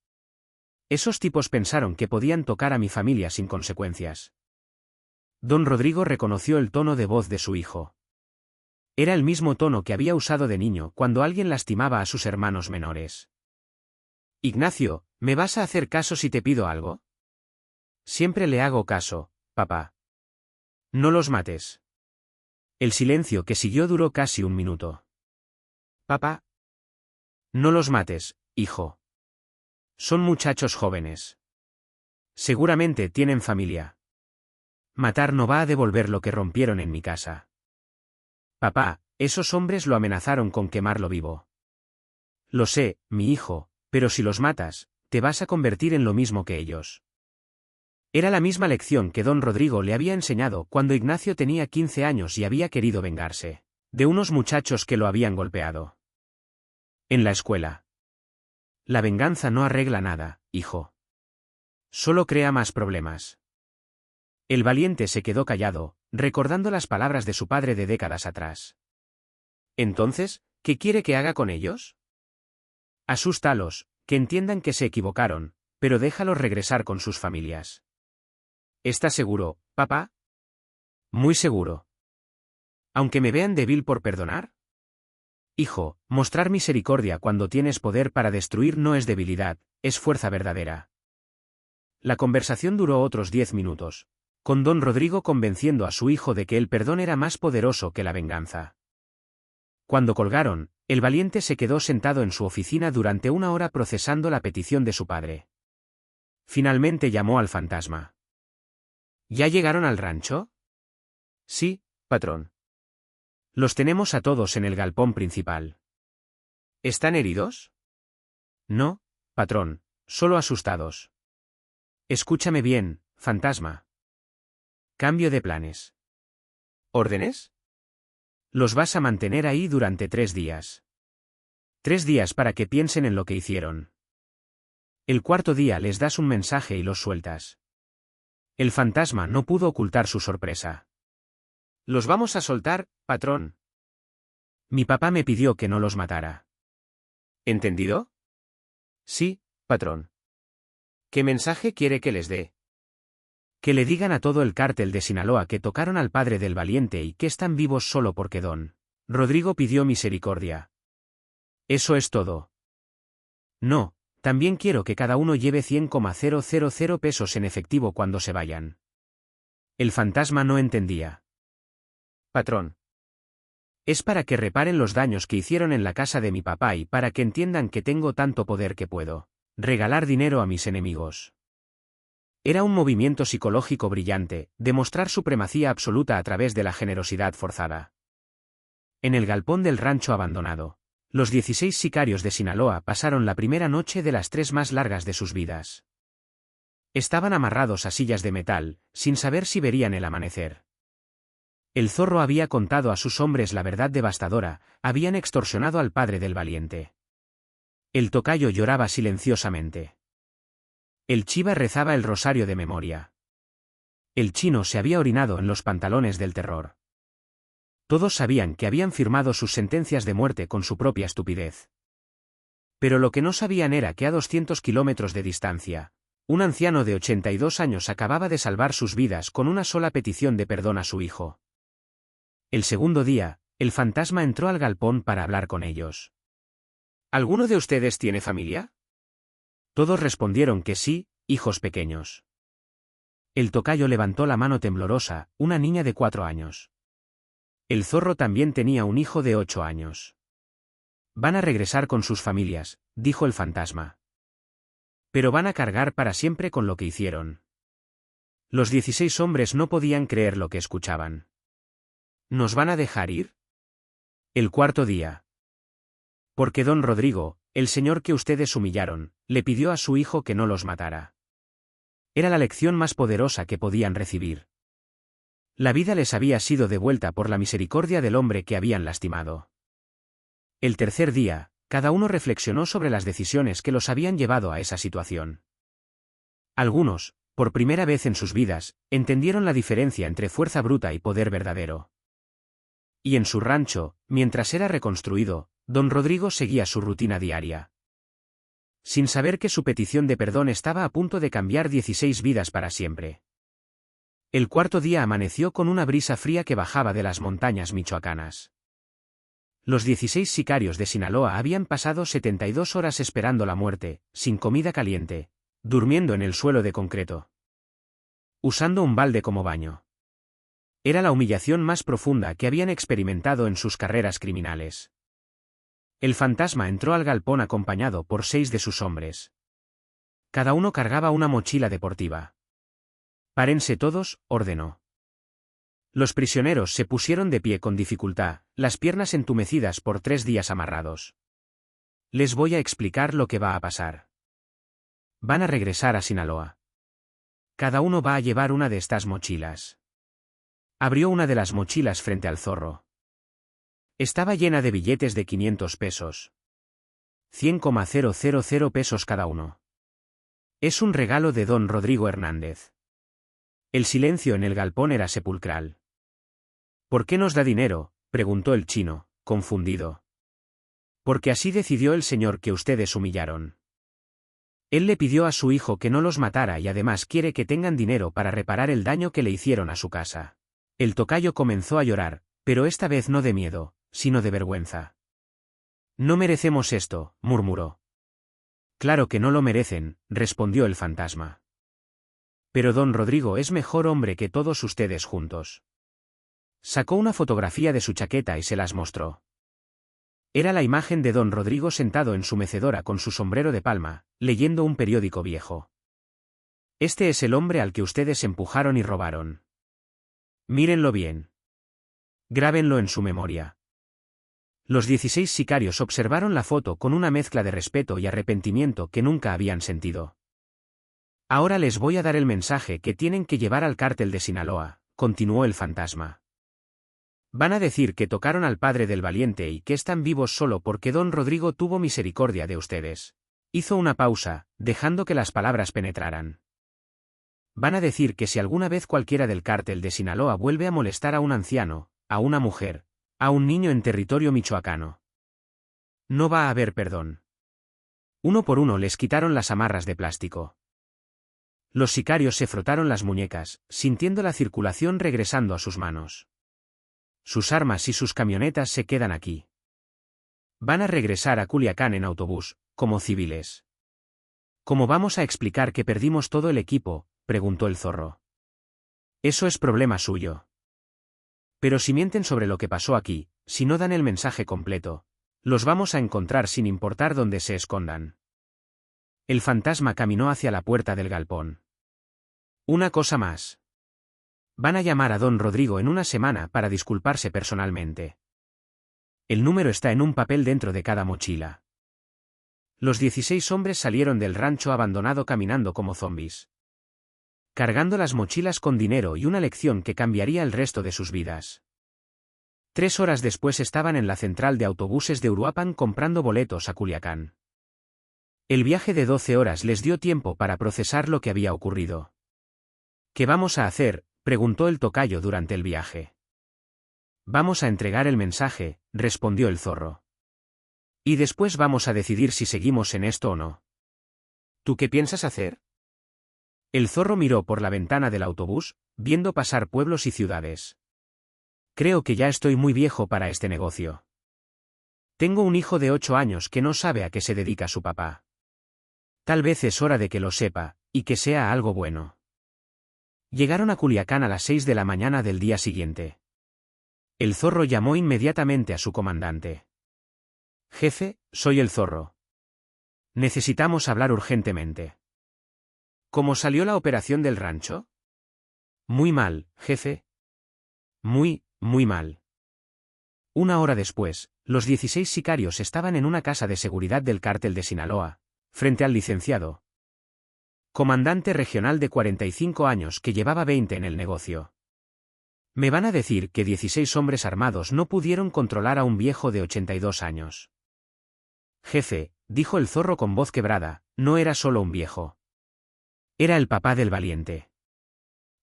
Esos tipos pensaron que podían tocar a mi familia sin consecuencias. Don Rodrigo reconoció el tono de voz de su hijo. Era el mismo tono que había usado de niño cuando alguien lastimaba a sus hermanos menores. Ignacio, ¿me vas a hacer caso si te pido algo? Siempre le hago caso, papá. No los mates. El silencio que siguió duró casi 1 minuto. Papá. No los mates, hijo. Son muchachos jóvenes. Seguramente tienen familia. Matar no va a devolver lo que rompieron en mi casa. Papá, esos hombres lo amenazaron con quemarlo vivo. Lo sé, mi hijo, pero si los matas, te vas a convertir en lo mismo que ellos. Era la misma lección que don Rodrigo le había enseñado cuando Ignacio tenía 15 años y había querido vengarse de unos muchachos que lo habían golpeado. En la escuela. La venganza no arregla nada, hijo. Solo crea más problemas. El valiente se quedó callado, recordando las palabras de su padre de décadas atrás. Entonces, ¿qué quiere que haga con ellos? Asústalos, que entiendan que se equivocaron, pero déjalos regresar con sus familias. ¿Estás seguro, papá? Muy seguro. ¿Aunque me vean débil por perdonar? Hijo, mostrar misericordia cuando tienes poder para destruir no es debilidad, es fuerza verdadera. La conversación duró otros 10 minutos, con don Rodrigo convenciendo a su hijo de que el perdón era más poderoso que la venganza. Cuando colgaron, el valiente se quedó sentado en su oficina durante 1 hora procesando la petición de su padre. Finalmente llamó al fantasma. ¿Ya llegaron al rancho? Sí, patrón. Los tenemos a todos en el galpón principal. ¿Están heridos? No, patrón, solo asustados. Escúchame bien, fantasma. Cambio de planes. ¿Órdenes? Los vas a mantener ahí durante 3 días. 3 días para que piensen en lo que hicieron. El 4.º día les das un mensaje y los sueltas. El fantasma no pudo ocultar su sorpresa. Los vamos a soltar, patrón, Mi papá me pidió que no los matara. ¿Entendido? Sí, patrón. ¿Qué mensaje quiere que les dé? Que le digan a todo el cártel de Sinaloa que tocaron al padre del valiente y que están vivos solo porque don Rodrigo pidió misericordia. Eso es todo. No, también quiero que cada uno lleve 100,000 pesos en efectivo cuando se vayan. El fantasma no entendía. Patrón. Es para que reparen los daños que hicieron en la casa de mi papá y para que entiendan que tengo tanto poder que puedo regalar dinero a mis enemigos. Era un movimiento psicológico brillante, demostrar supremacía absoluta a través de la generosidad forzada. En el galpón del rancho abandonado, los 16 sicarios de Sinaloa pasaron la primera noche de las 3 más largas de sus vidas. Estaban amarrados a sillas de metal, sin saber si verían el amanecer. El zorro había contado a sus hombres la verdad devastadora, habían extorsionado al padre del valiente. El tocayo lloraba silenciosamente. El chiva rezaba el rosario de memoria. El chino se había orinado en los pantalones del terror. Todos sabían que habían firmado sus sentencias de muerte con su propia estupidez. Pero lo que no sabían era que a 200 kilómetros de distancia, un anciano de 82 años acababa de salvar sus vidas con una sola petición de perdón a su hijo. El segundo día, el fantasma entró al galpón para hablar con ellos. ¿Alguno de ustedes tiene familia? Todos respondieron que sí, hijos pequeños. El tocayo levantó la mano temblorosa, una niña de 4 años. El zorro también tenía un hijo de 8 años. Van a regresar con sus familias, dijo el fantasma. Pero van a cargar para siempre con lo que hicieron. Los 16 hombres no podían creer lo que escuchaban. ¿Nos van a dejar ir? El cuarto día. Porque don Rodrigo, el señor que ustedes humillaron, le pidió a su hijo que no los matara. Era la lección más poderosa que podían recibir. La vida les había sido devuelta por la misericordia del hombre que habían lastimado. El tercer día, cada uno reflexionó sobre las decisiones que los habían llevado a esa situación. Algunos, por primera vez en sus vidas, entendieron la diferencia entre fuerza bruta y poder verdadero. Y en su rancho, mientras era reconstruido, don Rodrigo seguía su rutina diaria. Sin saber que su petición de perdón estaba a punto de cambiar 16 vidas para siempre. El cuarto día amaneció con una brisa fría que bajaba de las montañas michoacanas. Los 16 sicarios de Sinaloa habían pasado 72 horas esperando la muerte, sin comida caliente, durmiendo en el suelo de concreto, usando un balde como baño. Era la humillación más profunda que habían experimentado en sus carreras criminales. El fantasma entró al galpón acompañado por 6 de sus hombres. Cada uno cargaba una mochila deportiva. «Párense todos», ordenó. Los prisioneros se pusieron de pie con dificultad, las piernas entumecidas por 3 días amarrados. Les voy a explicar lo que va a pasar. Van a regresar a Sinaloa. Cada uno va a llevar una de estas mochilas. Abrió una de las mochilas frente al zorro. Estaba llena de billetes de 500 pesos. 100,000 pesos cada uno. Es un regalo de don Rodrigo Hernández. El silencio en el galpón era sepulcral. ¿Por qué nos da dinero?, preguntó el chino, confundido. Porque así decidió el señor que ustedes humillaron. Él le pidió a su hijo que no los matara y además quiere que tengan dinero para reparar el daño que le hicieron a su casa. El tocayo comenzó a llorar, pero esta vez no de miedo, sino de vergüenza. No merecemos esto, murmuró. Claro que no lo merecen, respondió el fantasma. Pero don Rodrigo es mejor hombre que todos ustedes juntos. Sacó una fotografía de su chaqueta y se las mostró. Era la imagen de don Rodrigo sentado en su mecedora con su sombrero de palma, leyendo un periódico viejo. Este es el hombre al que ustedes empujaron y robaron. Mírenlo bien. Grábenlo en su memoria. Los 16 sicarios observaron la foto con una mezcla de respeto y arrepentimiento que nunca habían sentido. Ahora les voy a dar el mensaje que tienen que llevar al cártel de Sinaloa, continuó el fantasma. Van a decir que tocaron al padre del valiente y que están vivos solo porque don Rodrigo tuvo misericordia de ustedes. Hizo una pausa, dejando que las palabras penetraran. Van a decir que si alguna vez cualquiera del cártel de Sinaloa vuelve a molestar a un anciano, a una mujer, a un niño en territorio michoacano. No va a haber perdón. Uno por uno les quitaron las amarras de plástico. Los sicarios se frotaron las muñecas, sintiendo la circulación regresando a sus manos. Sus armas y sus camionetas se quedan aquí. Van a regresar a Culiacán en autobús, como civiles. ¿Cómo vamos a explicar que perdimos todo el equipo?, preguntó el zorro. Eso es problema suyo. Pero si mienten sobre lo que pasó aquí, si no dan el mensaje completo, los vamos a encontrar sin importar dónde se escondan. El fantasma caminó hacia la puerta del galpón. Una cosa más. Van a llamar a don Rodrigo en una semana para disculparse personalmente. El número está en un papel dentro de cada mochila. Los 16 hombres salieron del rancho abandonado caminando como zombis, cargando las mochilas con dinero y una lección que cambiaría el resto de sus vidas. 3 horas después estaban en la central de autobuses de Uruapan comprando boletos a Culiacán. El viaje de 12 horas les dio tiempo para procesar lo que había ocurrido. ¿Qué vamos a hacer?, preguntó el tocayo durante el viaje. Vamos a entregar el mensaje, respondió el zorro. Y después vamos a decidir si seguimos en esto o no. ¿Tú qué piensas hacer? El zorro miró por la ventana del autobús, viendo pasar pueblos y ciudades. Creo que ya estoy muy viejo para este negocio. Tengo un hijo de 8 años que no sabe a qué se dedica su papá. Tal vez es hora de que lo sepa, y que sea algo bueno. Llegaron a Culiacán a las 6 de la mañana del día siguiente. El zorro llamó inmediatamente a su comandante. Jefe, soy el zorro. Necesitamos hablar urgentemente. ¿Cómo salió la operación del rancho? Muy mal, jefe. Muy mal. 1 hora después, los 16 sicarios estaban en una casa de seguridad del cártel de Sinaloa, frente al licenciado comandante regional de 45 años que llevaba 20 en el negocio. Me van a decir que 16 hombres armados no pudieron controlar a un viejo de 82 años. Jefe, dijo el zorro con voz quebrada, no era solo un viejo. Era el papá del valiente.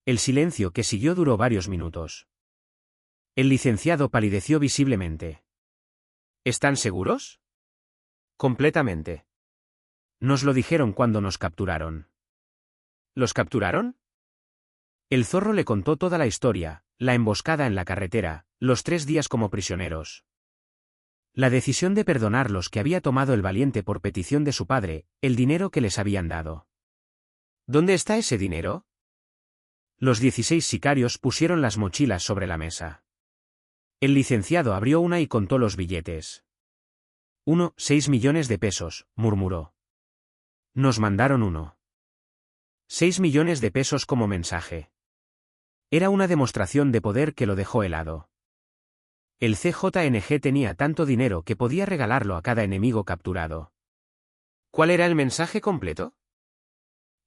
El silencio que siguió duró varios minutos. El licenciado palideció visiblemente. ¿Están seguros? Completamente. Nos lo dijeron cuando nos capturaron. ¿Los capturaron? El zorro le contó toda la historia, la emboscada en la carretera, los 3 días como prisioneros. La decisión de perdonarlos que había tomado el valiente por petición de su padre, el dinero que les habían dado. ¿Dónde está ese dinero? Los 16 sicarios pusieron las mochilas sobre la mesa. El licenciado abrió una y contó los billetes. 6 millones de pesos, murmuró. Nos mandaron 6 millones de pesos como mensaje. Era una demostración de poder que lo dejó helado. El CJNG tenía tanto dinero que podía regalarlo a cada enemigo capturado. ¿Cuál era el mensaje completo?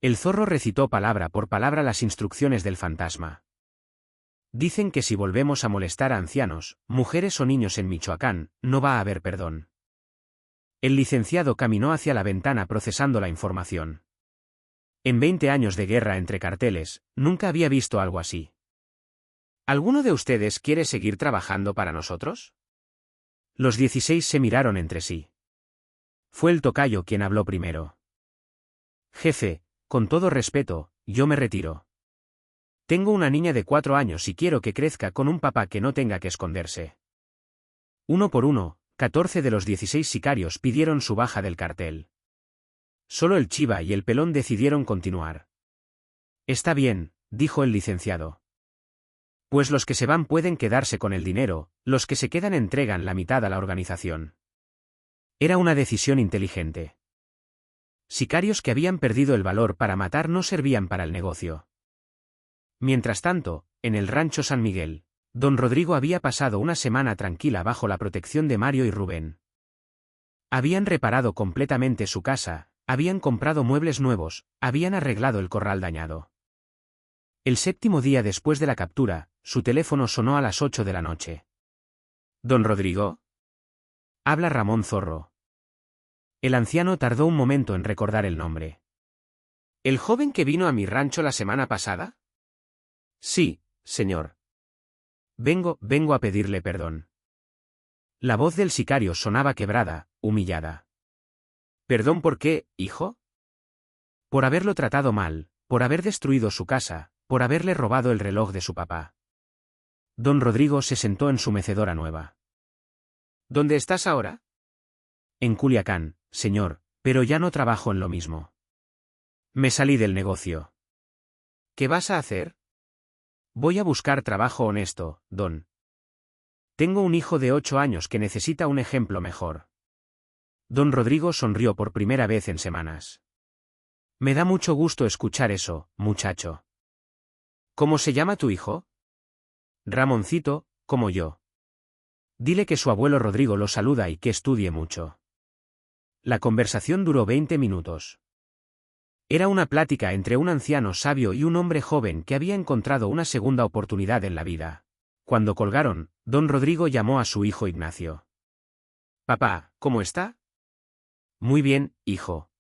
El zorro recitó palabra por palabra las instrucciones del fantasma. Dicen que si volvemos a molestar a ancianos, mujeres o niños en Michoacán, no va a haber perdón. El licenciado caminó hacia la ventana procesando la información. En 20 años de guerra entre carteles, nunca había visto algo así. ¿Alguno de ustedes quiere seguir trabajando para nosotros? Los 16 se miraron entre sí. Fue el tocayo quien habló primero. Jefe, con todo respeto, yo me retiro. Tengo una niña de 4 años y quiero que crezca con un papá que no tenga que esconderse. 1 por 1, 14 de los 16 sicarios pidieron su baja del cartel. Solo el Chiva y el Pelón decidieron continuar. Está bien, dijo el licenciado. Pues los que se van pueden quedarse con el dinero, los que se quedan entregan la mitad a la organización. Era una decisión inteligente. Sicarios que habían perdido el valor para matar no servían para el negocio. Mientras tanto, en el rancho San Miguel, don Rodrigo había pasado una semana tranquila bajo la protección de Mario y Rubén. Habían reparado completamente su casa, habían comprado muebles nuevos, habían arreglado el corral dañado. El 7º día después de la captura, su teléfono sonó a las 8 de la noche. ¿Don Rodrigo? Habla Ramón Zorro. El anciano tardó un momento en recordar el nombre. ¿El joven que vino a mi rancho la semana pasada? Sí, señor. Vengo a pedirle perdón. La voz del sicario sonaba quebrada, humillada. ¿Perdón por qué, hijo? Por haberlo tratado mal, por haber destruido su casa, por haberle robado el reloj de su papá. Don Rodrigo se sentó en su mecedora nueva. ¿Dónde estás ahora? En Culiacán, señor, pero ya no trabajo en lo mismo. Me salí del negocio. ¿Qué vas a hacer? Voy a buscar trabajo honesto, don. Tengo un hijo de 8 años que necesita un ejemplo mejor. Don Rodrigo sonrió por primera vez en semanas. Me da mucho gusto escuchar eso, muchacho. ¿Cómo se llama tu hijo? Ramoncito, como yo. Dile que su abuelo Rodrigo lo saluda y que estudie mucho. La conversación duró 20 minutos. Era una plática entre un anciano sabio y un hombre joven que había encontrado una segunda oportunidad en la vida. Cuando colgaron, don Rodrigo llamó a su hijo Ignacio. Papá, ¿cómo está? Muy bien, hijo.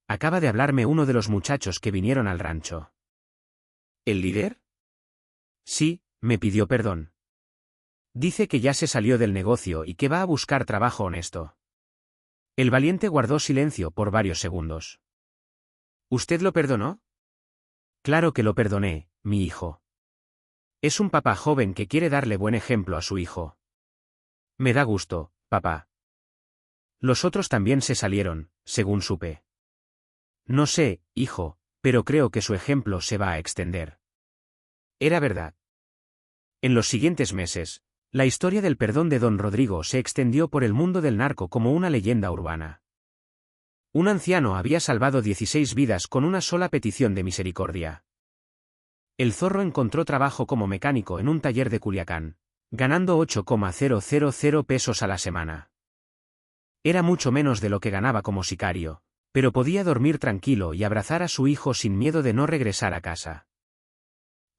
Acaba de hablarme uno de los muchachos que vinieron al rancho. ¿El líder? Sí, me pidió perdón. Dice que ya se salió del negocio y que va a buscar trabajo honesto. El valiente guardó silencio por varios segundos. ¿Usted lo perdonó? Claro que lo perdoné, mi hijo. Es un papá joven que quiere darle buen ejemplo a su hijo. Me da gusto, papá. Los otros también se salieron, según supe. No sé, hijo, pero creo que su ejemplo se va a extender. Era verdad. En los siguientes meses, la historia del perdón de don Rodrigo se extendió por el mundo del narco como una leyenda urbana. Un anciano había salvado 16 vidas con una sola petición de misericordia. El zorro encontró trabajo como mecánico en un taller de Culiacán, ganando 8,000 pesos a la semana. Era mucho menos de lo que ganaba como sicario, pero podía dormir tranquilo y abrazar a su hijo sin miedo de no regresar a casa.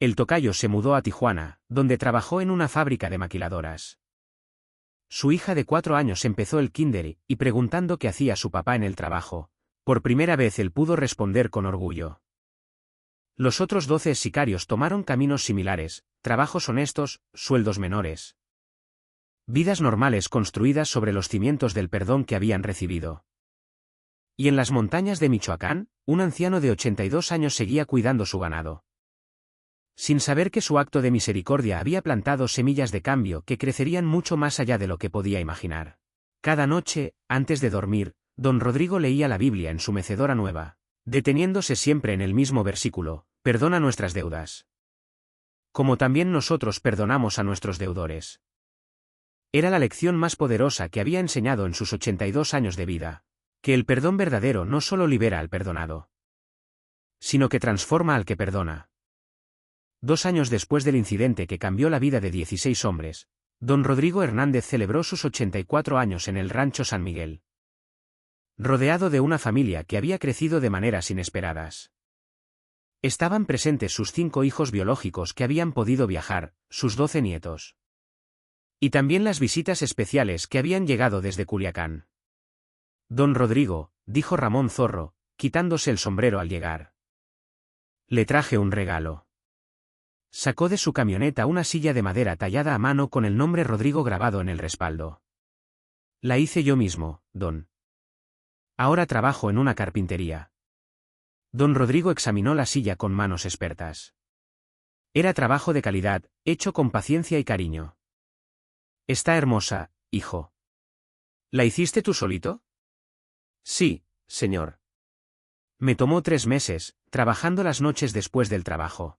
El tocayo se mudó a Tijuana, donde trabajó en una fábrica de maquiladoras. Su hija de 4 años empezó el kinder y preguntando qué hacía su papá en el trabajo, por primera vez él pudo responder con orgullo. Los otros 12 sicarios tomaron caminos similares, trabajos honestos, sueldos menores. Vidas normales construidas sobre los cimientos del perdón que habían recibido. Y en las montañas de Michoacán, un anciano de 82 años seguía cuidando su ganado. Sin saber que su acto de misericordia había plantado semillas de cambio que crecerían mucho más allá de lo que podía imaginar. Cada noche, antes de dormir, don Rodrigo leía la Biblia en su mecedora nueva, deteniéndose siempre en el mismo versículo: perdona nuestras deudas, como también nosotros perdonamos a nuestros deudores. Era la lección más poderosa que había enseñado en sus 82 años de vida, que el perdón verdadero no solo libera al perdonado, sino que transforma al que perdona. 2 años después del incidente que cambió la vida de 16 hombres, don Rodrigo Hernández celebró sus 84 años en el rancho San Miguel, rodeado de una familia que había crecido de maneras inesperadas. Estaban presentes sus 5 hijos biológicos que habían podido viajar, sus 12 nietos. Y también las visitas especiales que habían llegado desde Culiacán. Don Rodrigo, dijo Ramón Zorro, quitándose el sombrero al llegar. Le traje un regalo. Sacó de su camioneta una silla de madera tallada a mano con el nombre Rodrigo grabado en el respaldo. La hice yo mismo, don. Ahora trabajo en una carpintería. Don Rodrigo examinó la silla con manos expertas. Era trabajo de calidad, hecho con paciencia y cariño. Está hermosa, hijo. ¿La hiciste tú solito? Sí, señor. Me tomó 3 meses, trabajando las noches después del trabajo.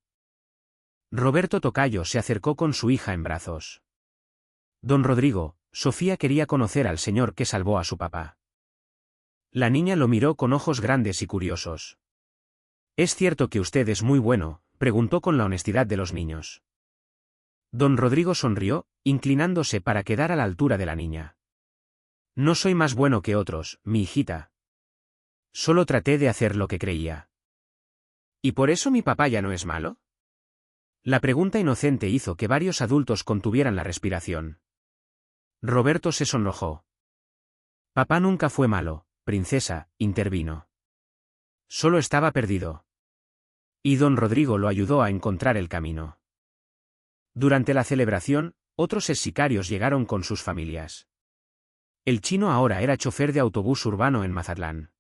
Roberto Tocayo se acercó con su hija en brazos. Don Rodrigo, Sofía quería conocer al señor que salvó a su papá. La niña lo miró con ojos grandes y curiosos. ¿Es cierto que usted es muy bueno?, preguntó con la honestidad de los niños. Don Rodrigo sonrió, inclinándose para quedar a la altura de la niña. No soy más bueno que otros, mi hijita. Solo traté de hacer lo que creía. ¿Y por eso mi papá ya no es malo? La pregunta inocente hizo que varios adultos contuvieran la respiración. Roberto se sonrojó. Papá nunca fue malo, princesa, intervino. Solo estaba perdido. Y don Rodrigo lo ayudó a encontrar el camino. Durante la celebración, otros sicarios llegaron con sus familias. El chino ahora era chofer de autobús urbano en Mazatlán.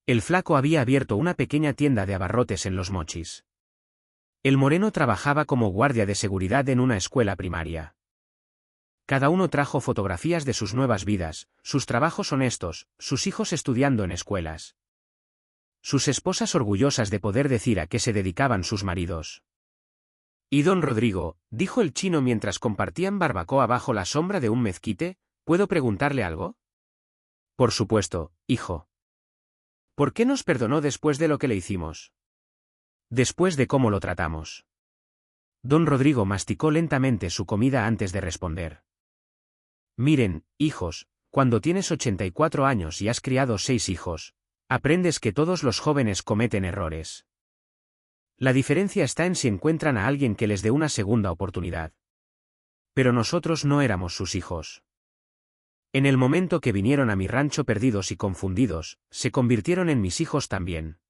El flaco había abierto una pequeña tienda de abarrotes en Los Mochis. El moreno trabajaba como guardia de seguridad en una escuela primaria. Cada uno trajo fotografías de sus nuevas vidas, sus trabajos honestos, sus hijos estudiando en escuelas. Sus esposas orgullosas de poder decir a qué se dedicaban sus maridos. «¿Y don Rodrigo?», dijo el chino mientras compartían barbacoa bajo la sombra de un mezquite, «¿puedo preguntarle algo?». «Por supuesto, hijo». «¿Por qué nos perdonó después de lo que le hicimos?». «Después de cómo lo tratamos». Don Rodrigo masticó lentamente su comida antes de responder. «Miren, hijos, cuando tienes 84 años y has criado 6 hijos, aprendes que todos los jóvenes cometen errores. La diferencia está en si encuentran a alguien que les dé una segunda oportunidad. Pero nosotros no éramos sus hijos. En el momento que vinieron a mi rancho perdidos y confundidos, se convirtieron en mis hijos también».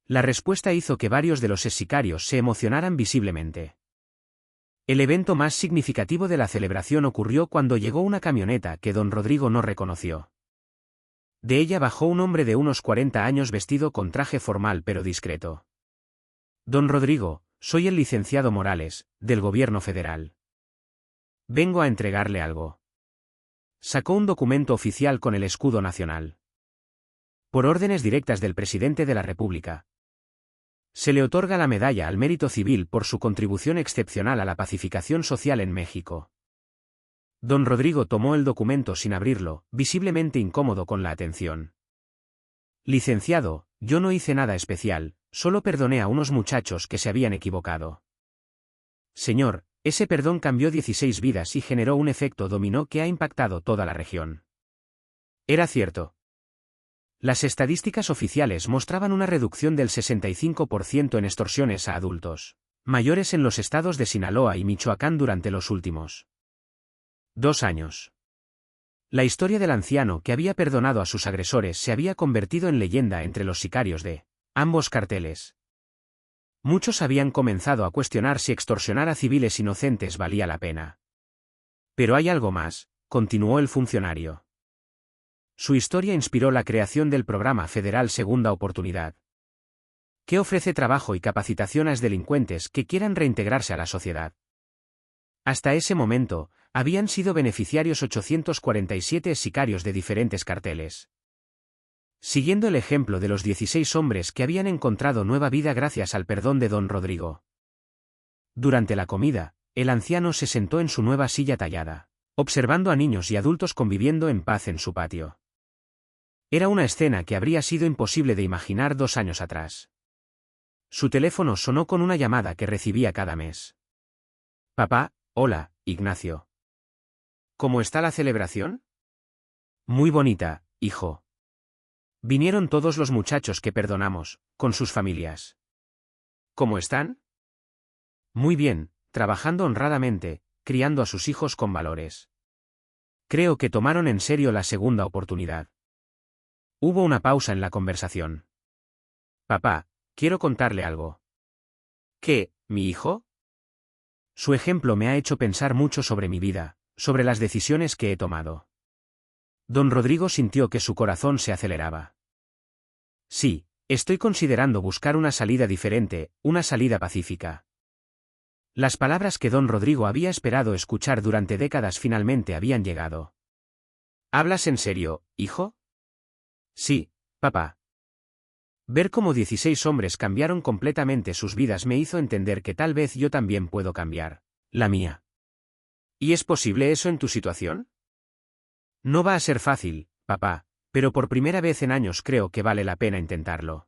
La respuesta hizo que varios de los sicarios se emocionaran visiblemente. El evento más significativo de la celebración ocurrió cuando llegó una camioneta que don Rodrigo no reconoció. De ella bajó un hombre de unos 40 años vestido con traje formal pero discreto. «Don Rodrigo, soy el licenciado Morales, del gobierno federal. Vengo a entregarle algo». Sacó un documento oficial con el escudo nacional. Por órdenes directas del presidente de la República. Se le otorga la medalla al mérito civil por su contribución excepcional a la pacificación social en México. Don Rodrigo tomó el documento sin abrirlo, visiblemente incómodo con la atención. «Licenciado, yo no hice nada especial, solo perdoné a unos muchachos que se habían equivocado». «Señor, ese perdón cambió 16 vidas y generó un efecto dominó que ha impactado toda la región». Era cierto. Las estadísticas oficiales mostraban una reducción del 65% en extorsiones a adultos mayores en los estados de Sinaloa y Michoacán durante los últimos 2 años. La historia del anciano que había perdonado a sus agresores se había convertido en leyenda entre los sicarios de ambos carteles. Muchos habían comenzado a cuestionar si extorsionar a civiles inocentes valía la pena. «Pero hay algo más», continuó el funcionario. Su historia inspiró la creación del programa federal Segunda Oportunidad, que ofrece trabajo y capacitación a delincuentes que quieran reintegrarse a la sociedad. Hasta ese momento, habían sido beneficiarios 847 sicarios de diferentes carteles. Siguiendo el ejemplo de los 16 hombres que habían encontrado nueva vida gracias al perdón de don Rodrigo. Durante la comida, el anciano se sentó en su nueva silla tallada, observando a niños y adultos conviviendo en paz en su patio. Era una escena que habría sido imposible de imaginar 2 años atrás. Su teléfono sonó con una llamada que recibía cada mes. «Papá, hola, Ignacio. ¿Cómo está la celebración?». «Muy bonita, hijo. Vinieron todos los muchachos que perdonamos, con sus familias». «¿Cómo están?». «Muy bien, trabajando honradamente, criando a sus hijos con valores. Creo que tomaron en serio la segunda oportunidad». Hubo una pausa en la conversación. «Papá, quiero contarle algo». «¿Qué, mi hijo?». «Su ejemplo me ha hecho pensar mucho sobre mi vida, sobre las decisiones que he tomado». Don Rodrigo sintió que su corazón se aceleraba. «Sí, estoy considerando buscar una salida diferente, una salida pacífica». Las palabras que don Rodrigo había esperado escuchar durante décadas finalmente habían llegado. «¿Hablas en serio, hijo?». «Sí, papá». Ver cómo 16 hombres cambiaron completamente sus vidas me hizo entender que tal vez yo también puedo cambiar la mía. ¿Y es posible eso en tu situación? No va a ser fácil, papá, pero por primera vez en años creo que vale la pena intentarlo.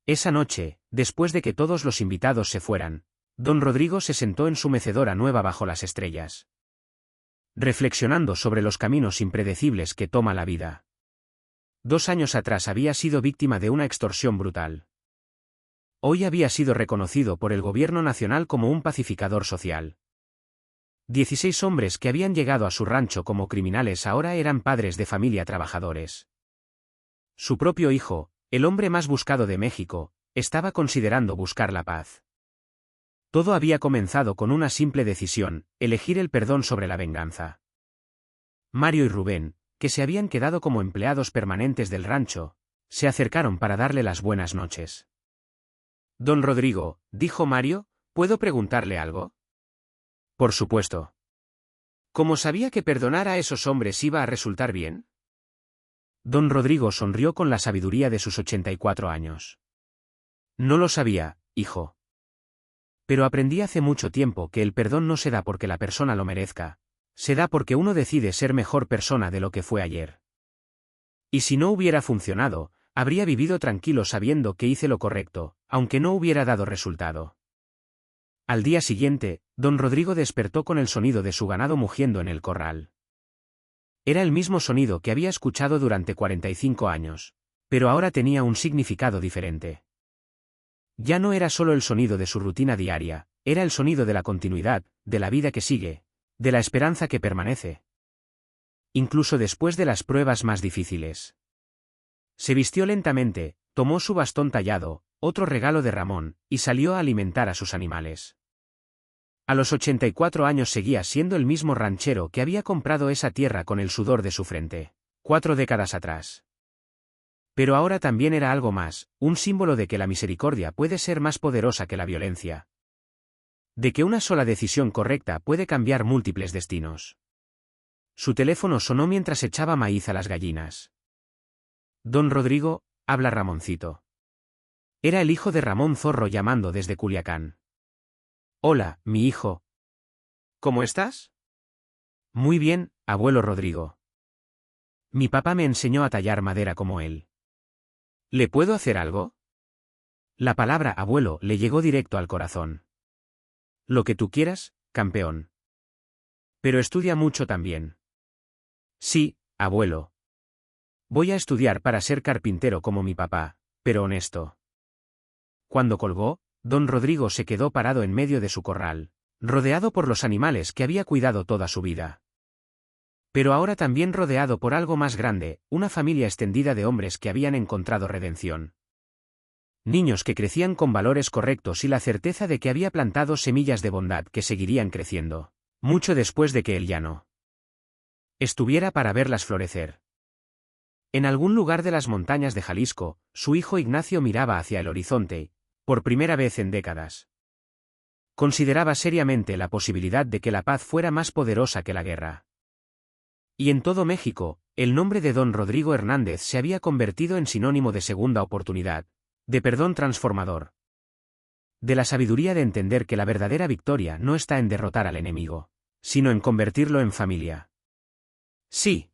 Esa noche, después de que todos los invitados se fueran, don Rodrigo se sentó en su mecedora nueva bajo las estrellas, reflexionando sobre los caminos impredecibles que toma la vida. 2 años atrás había sido víctima de una extorsión brutal. Hoy había sido reconocido por el gobierno nacional como un pacificador social. 16 hombres que habían llegado a su rancho como criminales ahora eran padres de familia trabajadores. Su propio hijo, el hombre más buscado de México, estaba considerando buscar la paz. Todo había comenzado con una simple decisión, elegir el perdón sobre la venganza. Mario y Rubén, que se habían quedado como empleados permanentes del rancho, se acercaron para darle las buenas noches. «Don Rodrigo», dijo Mario, «¿puedo preguntarle algo?» «Por supuesto». «¿Cómo sabía que perdonar a esos hombres iba a resultar bien?» Don Rodrigo sonrió con la sabiduría de sus 84 años. «No lo sabía, hijo. Pero aprendí hace mucho tiempo que el perdón no se da porque la persona lo merezca, se da porque uno decide ser mejor persona de lo que fue ayer. Y si no hubiera funcionado, habría vivido tranquilo sabiendo que hice lo correcto, aunque no hubiera dado resultado». Al día siguiente, don Rodrigo despertó con el sonido de su ganado mugiendo en el corral. Era el mismo sonido que había escuchado durante 45 años, pero ahora tenía un significado diferente. Ya no era solo el sonido de su rutina diaria, era el sonido de la continuidad, de la vida que sigue, de la esperanza que permanece. Incluso después de las pruebas más difíciles. Se vistió lentamente, tomó su bastón tallado, otro regalo de Ramón, y salió a alimentar a sus animales. A los 84 años seguía siendo el mismo ranchero que había comprado esa tierra con el sudor de su frente, 4 décadas atrás. Pero ahora también era algo más, un símbolo de que la misericordia puede ser más poderosa que la violencia. De que una sola decisión correcta puede cambiar múltiples destinos. Su teléfono sonó mientras echaba maíz a las gallinas. «Don Rodrigo», habla Ramoncito. Era el hijo de Ramón Zorro llamando desde Culiacán. «Hola, mi hijo. ¿Cómo estás?» «Muy bien, abuelo Rodrigo. Mi papá me enseñó a tallar madera como él. ¿Le puedo hacer algo?» La palabra abuelo le llegó directo al corazón. «Lo que tú quieras, campeón. Pero estudia mucho también». «Sí, abuelo. Voy a estudiar para ser carpintero como mi papá, pero honesto». Cuando colgó, don Rodrigo se quedó parado en medio de su corral, rodeado por los animales que había cuidado toda su vida. Pero ahora también rodeado por algo más grande, una familia extendida de hombres que habían encontrado redención. Niños que crecían con valores correctos y la certeza de que había plantado semillas de bondad que seguirían creciendo, mucho después de que él ya no estuviera para verlas florecer. En algún lugar de las montañas de Jalisco, su hijo Ignacio miraba hacia el horizonte, por primera vez en décadas. Consideraba seriamente la posibilidad de que la paz fuera más poderosa que la guerra. Y en todo México, el nombre de don Rodrigo Hernández se había convertido en sinónimo de segunda oportunidad, de perdón transformador. De la sabiduría de entender que la verdadera victoria no está en derrotar al enemigo, sino en convertirlo en familia. Sí,